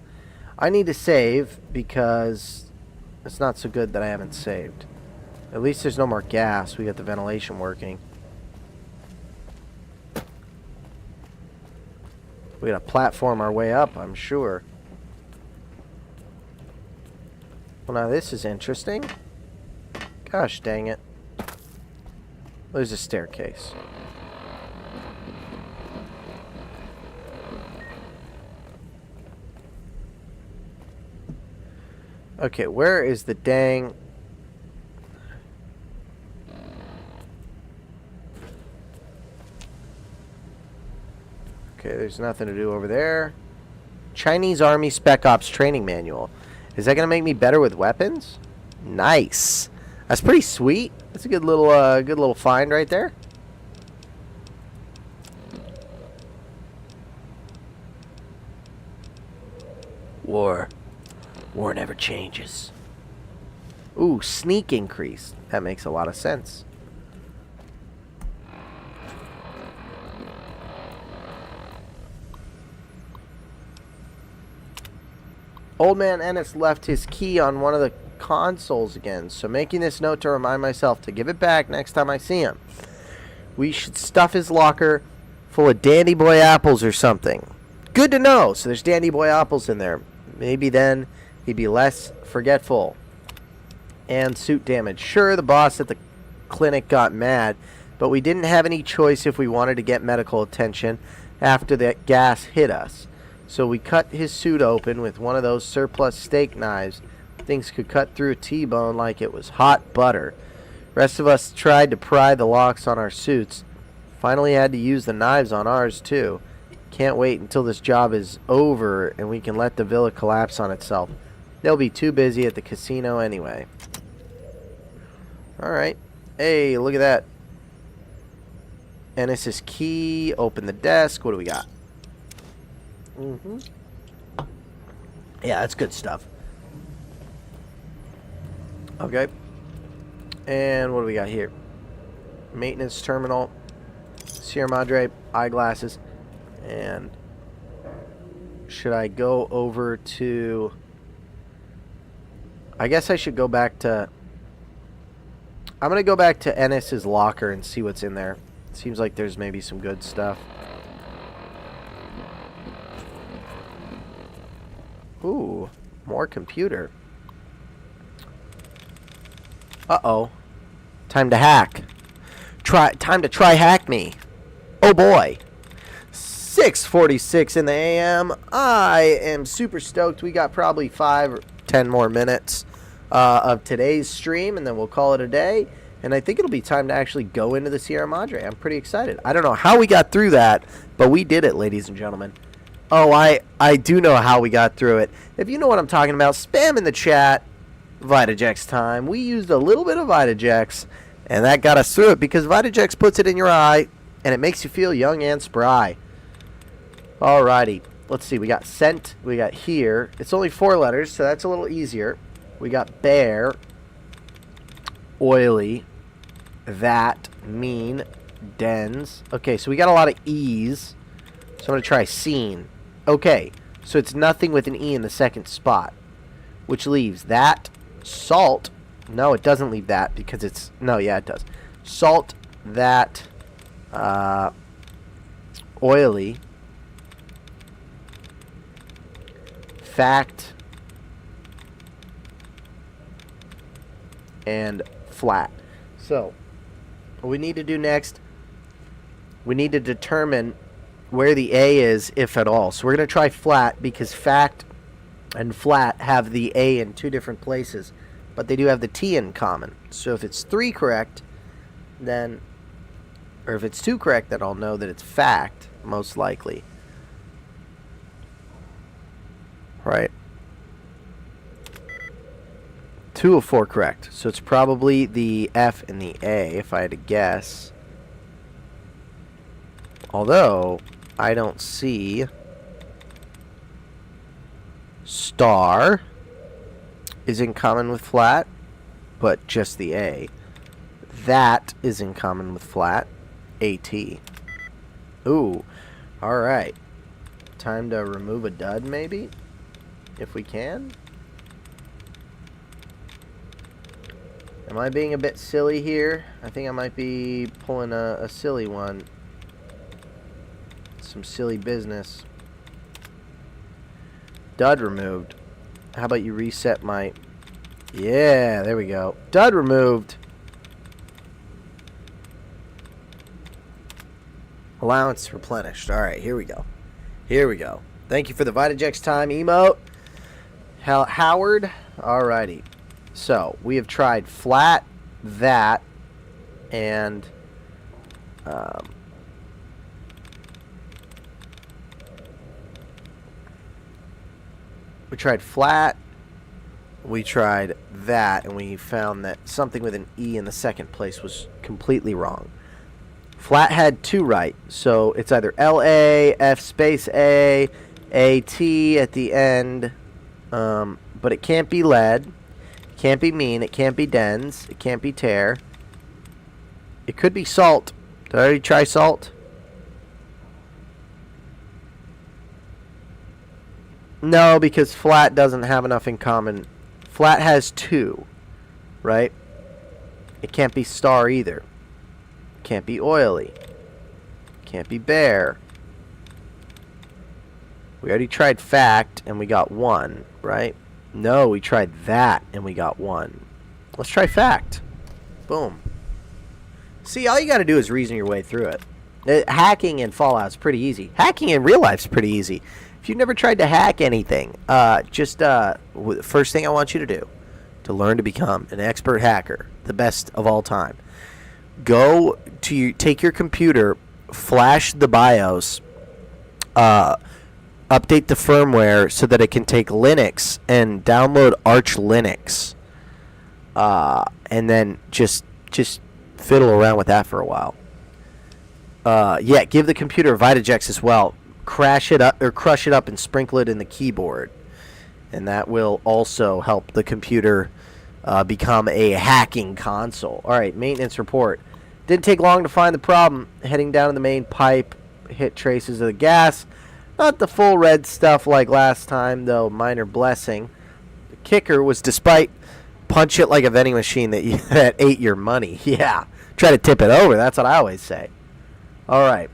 I need to save because it's not so good that I haven't saved. At least there's no more gas. We got the ventilation working. We gotta platform our way up, I'm sure. Well, now this is interesting. Gosh dang it. There's a staircase. Okay, where is the dang... Okay, there's nothing to do over there. Chinese Army Spec Ops Training Manual. Is that going to make me better with weapons? Nice. That's pretty sweet. That's a good little find right there. War never changes. Ooh, sneak increase. That makes a lot of sense. Old man Ennis left his key on one of the consoles again, so making this note to remind myself to give it back next time I see him. We should stuff his locker full of Dandy Boy apples or something. Good to know. So there's Dandy Boy apples in there. Maybe then he'd be less forgetful. And suit damage. Sure, the boss at the clinic got mad, but we didn't have any choice if we wanted to get medical attention after that gas hit us. So we cut his suit open with one of those surplus steak knives. Things could cut through a T-bone like it was hot butter. Rest of us tried to pry the locks on our suits. Finally had to use the knives on ours too. Can't wait until this job is over and we can let the villa collapse on itself. They'll be too busy at the casino anyway. Alright. Hey, look at that. Ennis's key. Open the desk. What do we got? Yeah, that's good stuff. Okay. And what do we got here? Maintenance terminal. Sierra Madre. Eyeglasses. And should I go over to... I guess I should go back to... I'm going to go back to Ennis's locker and see what's in there. Seems like there's maybe some good stuff. Ooh, more computer. Uh-oh. Time to hack. Time to try hack me. Oh boy. 6:46 in the AM. I am super stoked. We got probably 5 or 10 more minutes of today's stream, and then we'll call it a day. And I think it'll be time to actually go into the Sierra Madre. I'm pretty excited. I don't know how we got through that, but we did it, ladies and gentlemen. Oh, I do know how we got through it. If you know what I'm talking about, spam in the chat. Vitajex time. We used a little bit of Vitajex, and that got us through it because Vitajex puts it in your eye, and it makes you feel young and spry. Alrighty. Let's see. We got scent. We got here. It's only 4 letters, so that's a little easier. We got bear, oily, that, mean, dens. Okay, so we got a lot of E's. So I'm going to try seen. Okay, so it's nothing with an E in the second spot, which leaves that, salt. No, it doesn't leave that because it's... No, yeah, it does. Salt, that, oily, fact, and flat. So, what we need to do next, we need to determine where the A is, if at all. So we're going to try flat because fact and flat have the A in 2 different places, but they do have the T in common. So if it's 3 correct, then, or if it's 2 correct, then I'll know that it's fact, most likely. Right. 2 of 4 correct. So it's probably the F and the A, if I had to guess. Although, I don't see Star is in common with flat, but just the A. That is in common with flat. AT. Ooh. Alright. Time to remove a dud, maybe? If we can? Am I being a bit silly here? I think I might be pulling a silly one. Some silly business. Dud removed. How about you reset my... Yeah, there we go. Dud removed. Allowance replenished. Alright, here we go. Here we go. Thank you for the Vitajex time emote. Howard. Alrighty. So, we have tried flat, that, and... we tried flat, we tried that, and we found that something with an E in the second place was completely wrong. Flat had 2 right, so it's either LA, F space A, AT at the end, but it can't be lead, it can't be mean, it can't be dens, it can't be tear. It could be salt. Did I already try salt? No, because flat doesn't have enough in common. Flat has 2, right? It can't be star either. Can't be oily. Can't be bare. We already tried fact and we got 1, right? No, we tried that and we got 1. Let's try fact. Boom. See, all you got to do is reason your way through it. Hacking in Fallout's pretty easy. Hacking in real life's pretty easy. If you've never tried to hack anything, first thing I want you to do to learn to become an expert hacker, the best of all time, take your computer, flash the BIOS, update the firmware so that it can take Linux and download Arch Linux, and then just fiddle around with that for a while. Give the computer Vitajex as well. Crash it up or crush it up and sprinkle it in the keyboard, and that will also help the computer become a hacking console. Alright, maintenance report. Didn't take long to find the problem. Heading down to the main pipe, hit traces of the gas. Not the full red stuff like last time, though minor blessing. The kicker was despite punch it like a vending machine that ate your money. Yeah, try to tip it over, that's what I always say. Alright.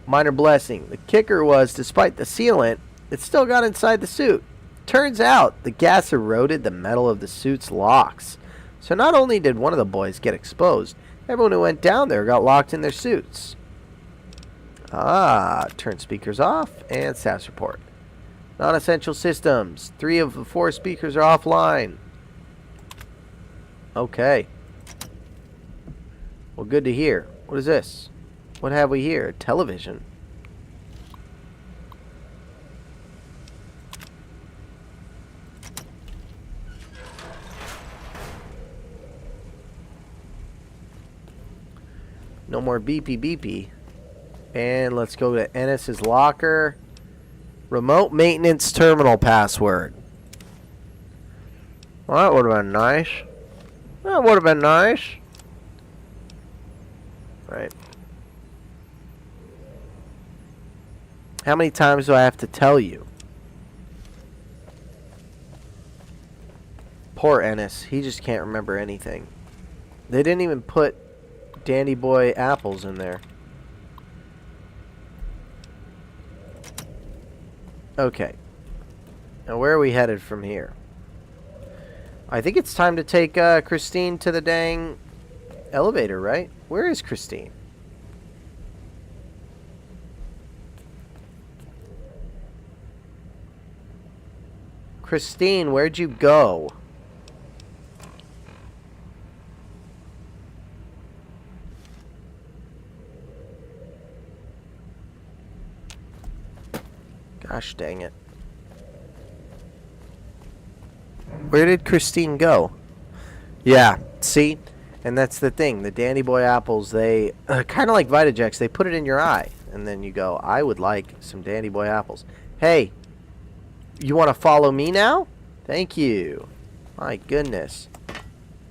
Minor blessing. The kicker was, despite the sealant, it still got inside the suit. Turns out, the gas eroded the metal of the suit's locks. So not only did one of the boys get exposed, everyone who went down there got locked in their suits. Turn speakers off, and status report. Non-essential systems. 3 of the 4 speakers are offline. Okay. Well, good to hear. What is this? What have we here? Television. No more beepy beepy. And let's go to Ennis's locker. Remote maintenance terminal password. Well, that would have been nice. That would have been nice. Right. How many times do I have to tell you? Poor Ennis. He just can't remember anything. They didn't even put Dandy Boy apples in there. Okay. Now where are we headed from here? I think it's time to take Christine to the dang elevator, right? Where is Christine? Christine, where'd you go? Gosh dang it. Where did Christine go? Yeah, see? And that's the thing. The Dandy Boy apples, they kind of like Vitajex. They put it in your eye. And then you go, I would like some Dandy Boy apples. Hey, You want to follow me now? Thank you. My goodness.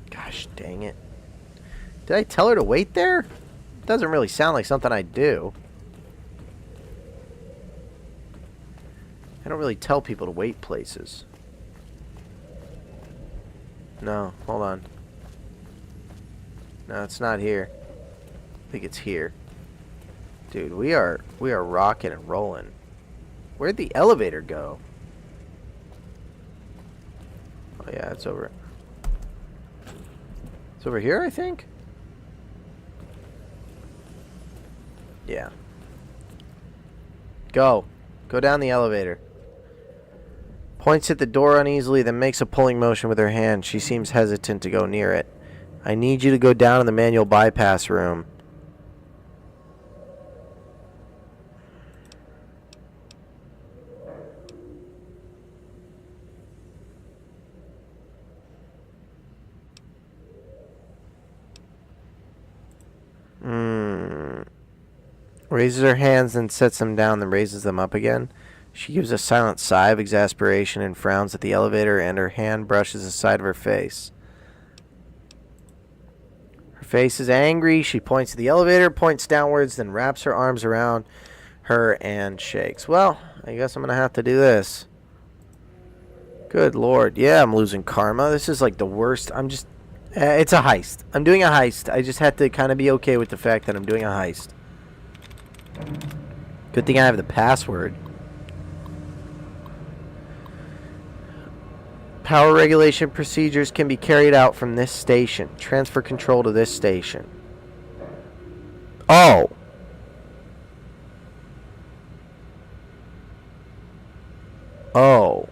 Gosh dang it. Did I tell her to wait there? Doesn't really sound like something I'd do. I don't really tell people to wait places. No, hold on. No, it's not here. I think it's here. Dude, we are rocking and rolling. Where'd the elevator go? Oh yeah, it's over. It's over here, I think. Yeah. Go. Go down the elevator. Points at the door uneasily, then makes a pulling motion with her hand. She seems hesitant to go near it. I need you to go down in the manual bypass room. Raises her hands, then sets them down, then raises them up again. She gives a silent sigh of exasperation and frowns at the elevator, and her hand brushes the side of her face. Her face is angry. She points to the elevator, points downwards, then wraps her arms around her and shakes. Well, I guess I'm going to have to do this. Good Lord. Yeah, I'm losing karma. This is like the worst. I'm just... it's a heist. I'm doing a heist. I just had to kind of be okay with the fact that I'm doing a heist. Good thing I have the password. Power regulation procedures can be carried out from this station. Transfer control to this station. Oh. Oh.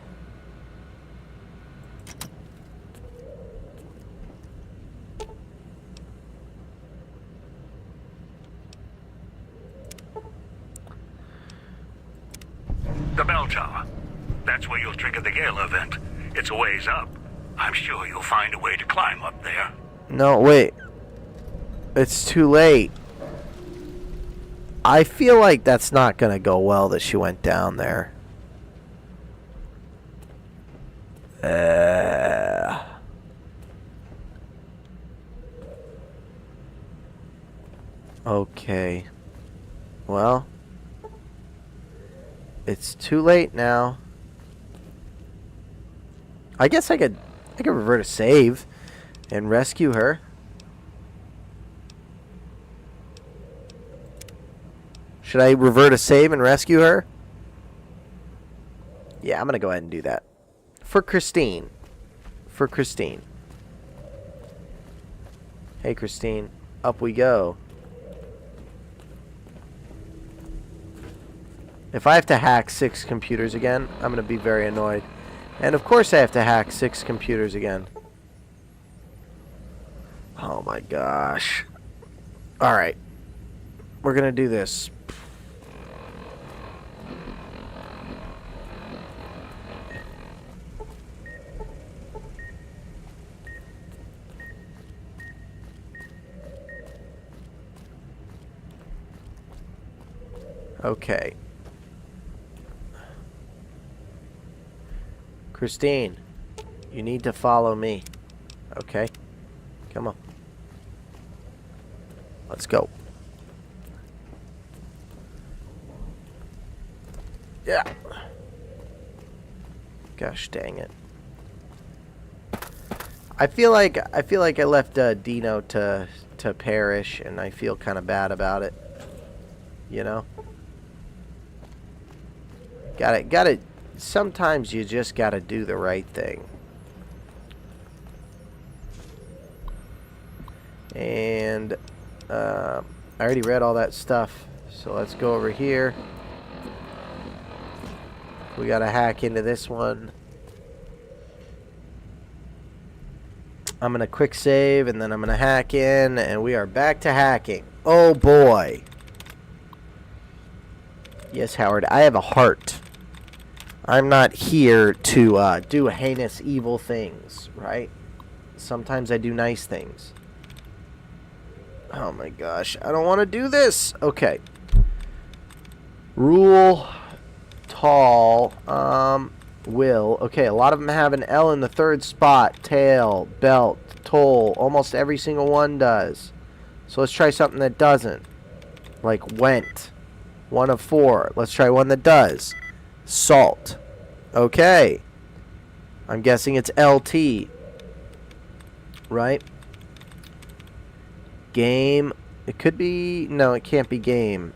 The bell tower. That's where you'll trigger the gala event. It's a ways up. I'm sure you'll find a way to climb up there. No, wait. It's too late. I feel like that's not going to go well that she went down there. Okay. Well, it's too late now. I guess I could revert a save and rescue her. Should I revert a save and rescue her? Yeah, I'm going to go ahead and do that. For Christine. For Christine. Hey, Christine. Up we go. If I have to hack 6 computers again, I'm going to be very annoyed. And of course I have to hack 6 computers again. Oh my gosh. Alright. We're going to do this. Okay. Christine, you need to follow me. Okay? Come on. Let's go. Yeah. Gosh dang it. I feel like I left Dino to perish, and I feel kind of bad about it. You know? Got it. Sometimes you just gotta do the right thing. And I already read all that stuff, so let's go over here. We gotta hack into this one. I'm gonna quick save, and then I'm gonna hack in, and we are back to hacking. Oh boy. Yes, Howard, I have a heart. I'm not here to do heinous, evil things, right? Sometimes I do nice things. Oh my gosh, I don't want to do this. Okay. Rule tall. Will. Okay, a lot of them have an L in the third spot. Tail, belt, toll. Almost every single one does. So let's try something that doesn't. Like went. 1 of 4. Let's try one that does. Salt. Okay. I'm guessing it's LT. Right? Game. It could be... No, it can't be game.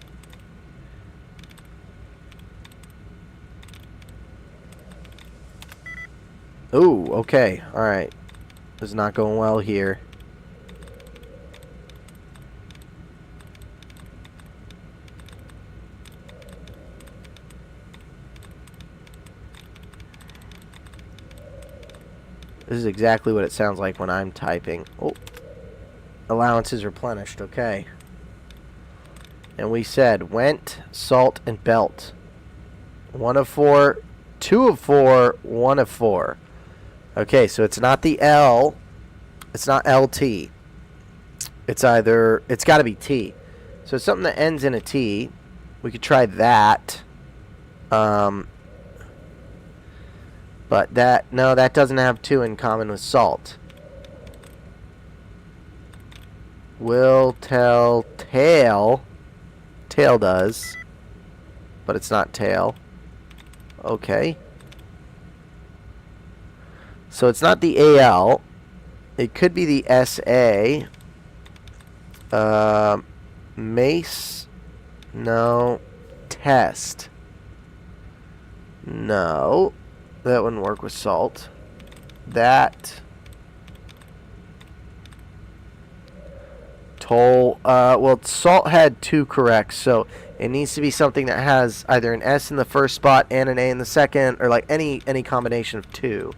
Ooh, okay. Alright. This is not going well here. This is exactly what it sounds like when I'm typing. Oh. Allowance is replenished. Okay. And we said went, salt, and belt. 1 of 4, 2 of 4, 1 of 4. Okay, so it's not the L. It's not LT. It's either... It's got to be T. So it's something that ends in a T. We could try that. But that... No, that doesn't have 2 in common with salt. Will, tell, tail. Tail does. But it's not tail. Okay. So it's not the AL. It could be the SA. Mace. No. Test. No. That wouldn't work with salt. That. Toll. Well, salt had 2 correct, so it needs to be something that has either an S in the first spot and an A in the second, or like any combination of 2.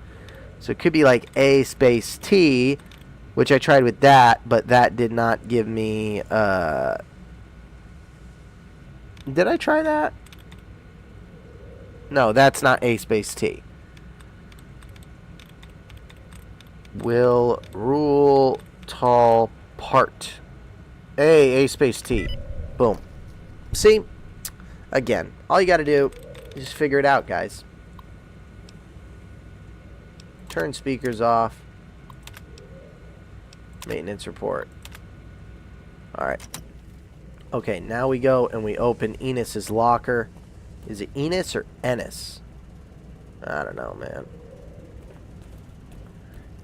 So it could be like A space T, which I tried with that, but that did not give me... Did I try that? No, that's not A space T. Will, rule, tall, part. A space T. Boom. See? Again, all you got to do is just figure it out, guys. Turn speakers off. Maintenance report. Alright. Okay, now we go and we open Enos's locker. Is it Enos or Ennis? I don't know, man.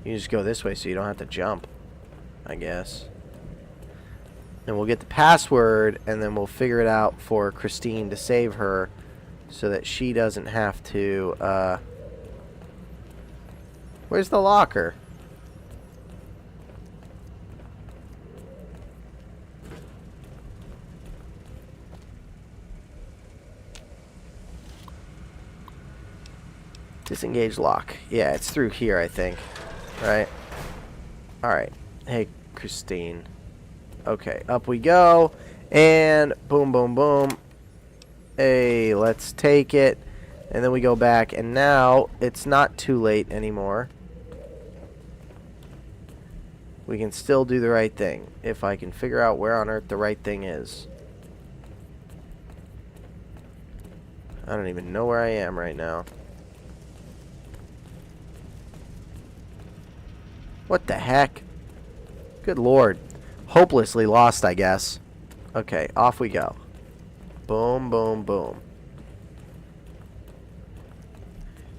You just go this way so you don't have to jump, I guess. And we'll get the password, and then we'll figure it out for Christine to save her so that she doesn't have to, Where's the locker? Disengage lock. Yeah, it's through here, I think. Right? Alright. Hey, Christine. Okay, up we go. And boom, boom, boom. Hey, let's take it. And then we go back. And now it's not too late anymore. We can still do the right thing. If I can figure out where on earth the right thing is. I don't even know where I am right now. What the heck? Good lord. Hopelessly lost, I guess. Okay, off we go. Boom, boom, boom.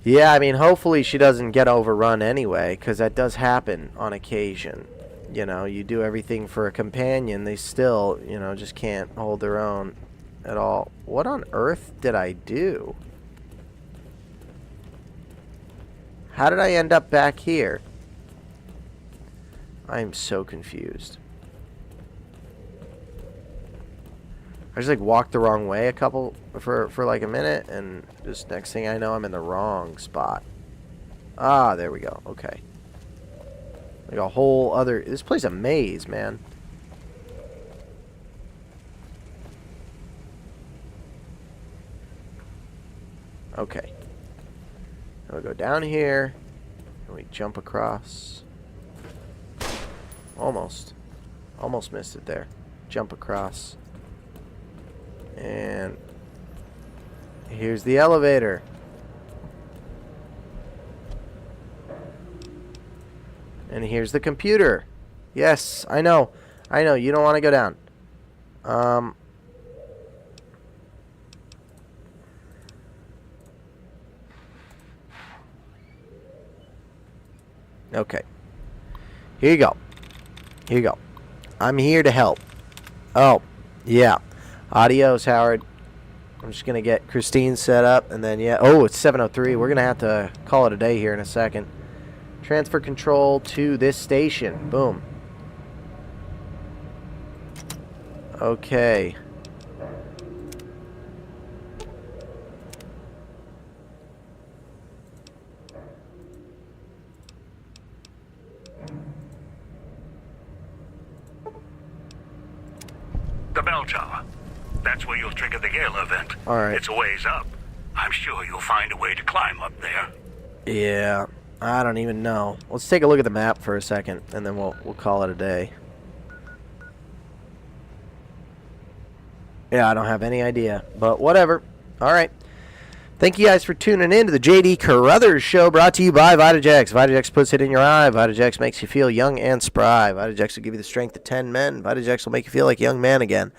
Yeah, I mean, hopefully she doesn't get overrun anyway, because that does happen on occasion. You know, you do everything for a companion, they still, you know, just can't hold their own at all. What on earth did I do? How did I end up back here? I am so confused. I just like walked the wrong way for like a minute, and just next thing I know I'm in the wrong spot. Ah, there we go. Okay. Like a whole other... This place is a maze, man. Okay. Now we go down here, and we jump across. Almost. Almost missed it there. Jump across. And here's the elevator. here's the computer. Yes, I know. You don't want to go down. Okay. Here you go. I'm here to help. Oh, yeah. Adios, Howard. I'm just going to get Christine set up, and then, yeah. Oh, it's 7:03. We're going to have to call it a day here in a second. Transfer control to this station. Boom. Okay. The bell tower. That's where you'll trigger the gale event. All right. It's a ways up. I'm sure you'll find a way to climb up there. Yeah, I don't even know. Let's take a look at the map for a second, and then we'll call it a day. Yeah, I don't have any idea, but whatever. All right. Thank you guys for tuning in to the J.D. Carruthers Show, brought to you by Vitajex. Vitajex puts it in your eye. Vitajex makes you feel young and spry. Vitajex will give you the strength of 10 men. Vitajex will make you feel like a young man again.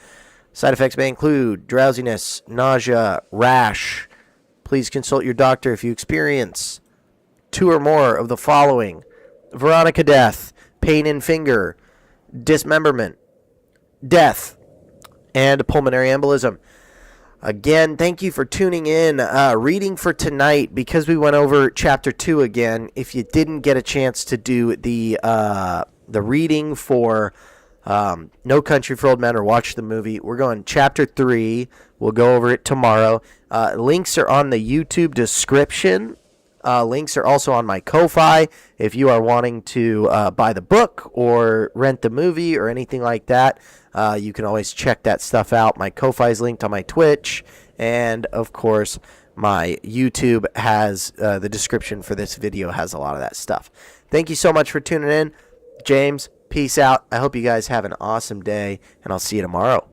Side effects may include drowsiness, nausea, rash. Please consult your doctor if you experience 2 or more of the following: Veronica death, pain in finger, dismemberment, death, and pulmonary embolism. Again, thank you for tuning in. Reading for tonight, because we went over Chapter 2 again. If you didn't get a chance to do the reading for No Country for Old Men or watch the movie, we're going Chapter 3. We'll go over it tomorrow. Links are on the YouTube description. Links are also on my Ko-Fi if you are wanting to buy the book or rent the movie or anything like that. You can always check that stuff out. My Ko-Fi is linked on my Twitch, and of course my YouTube has the description for this video has a lot of that stuff. Thank you so much for tuning in. James, peace out. I hope you guys have an awesome day, and I'll see you tomorrow.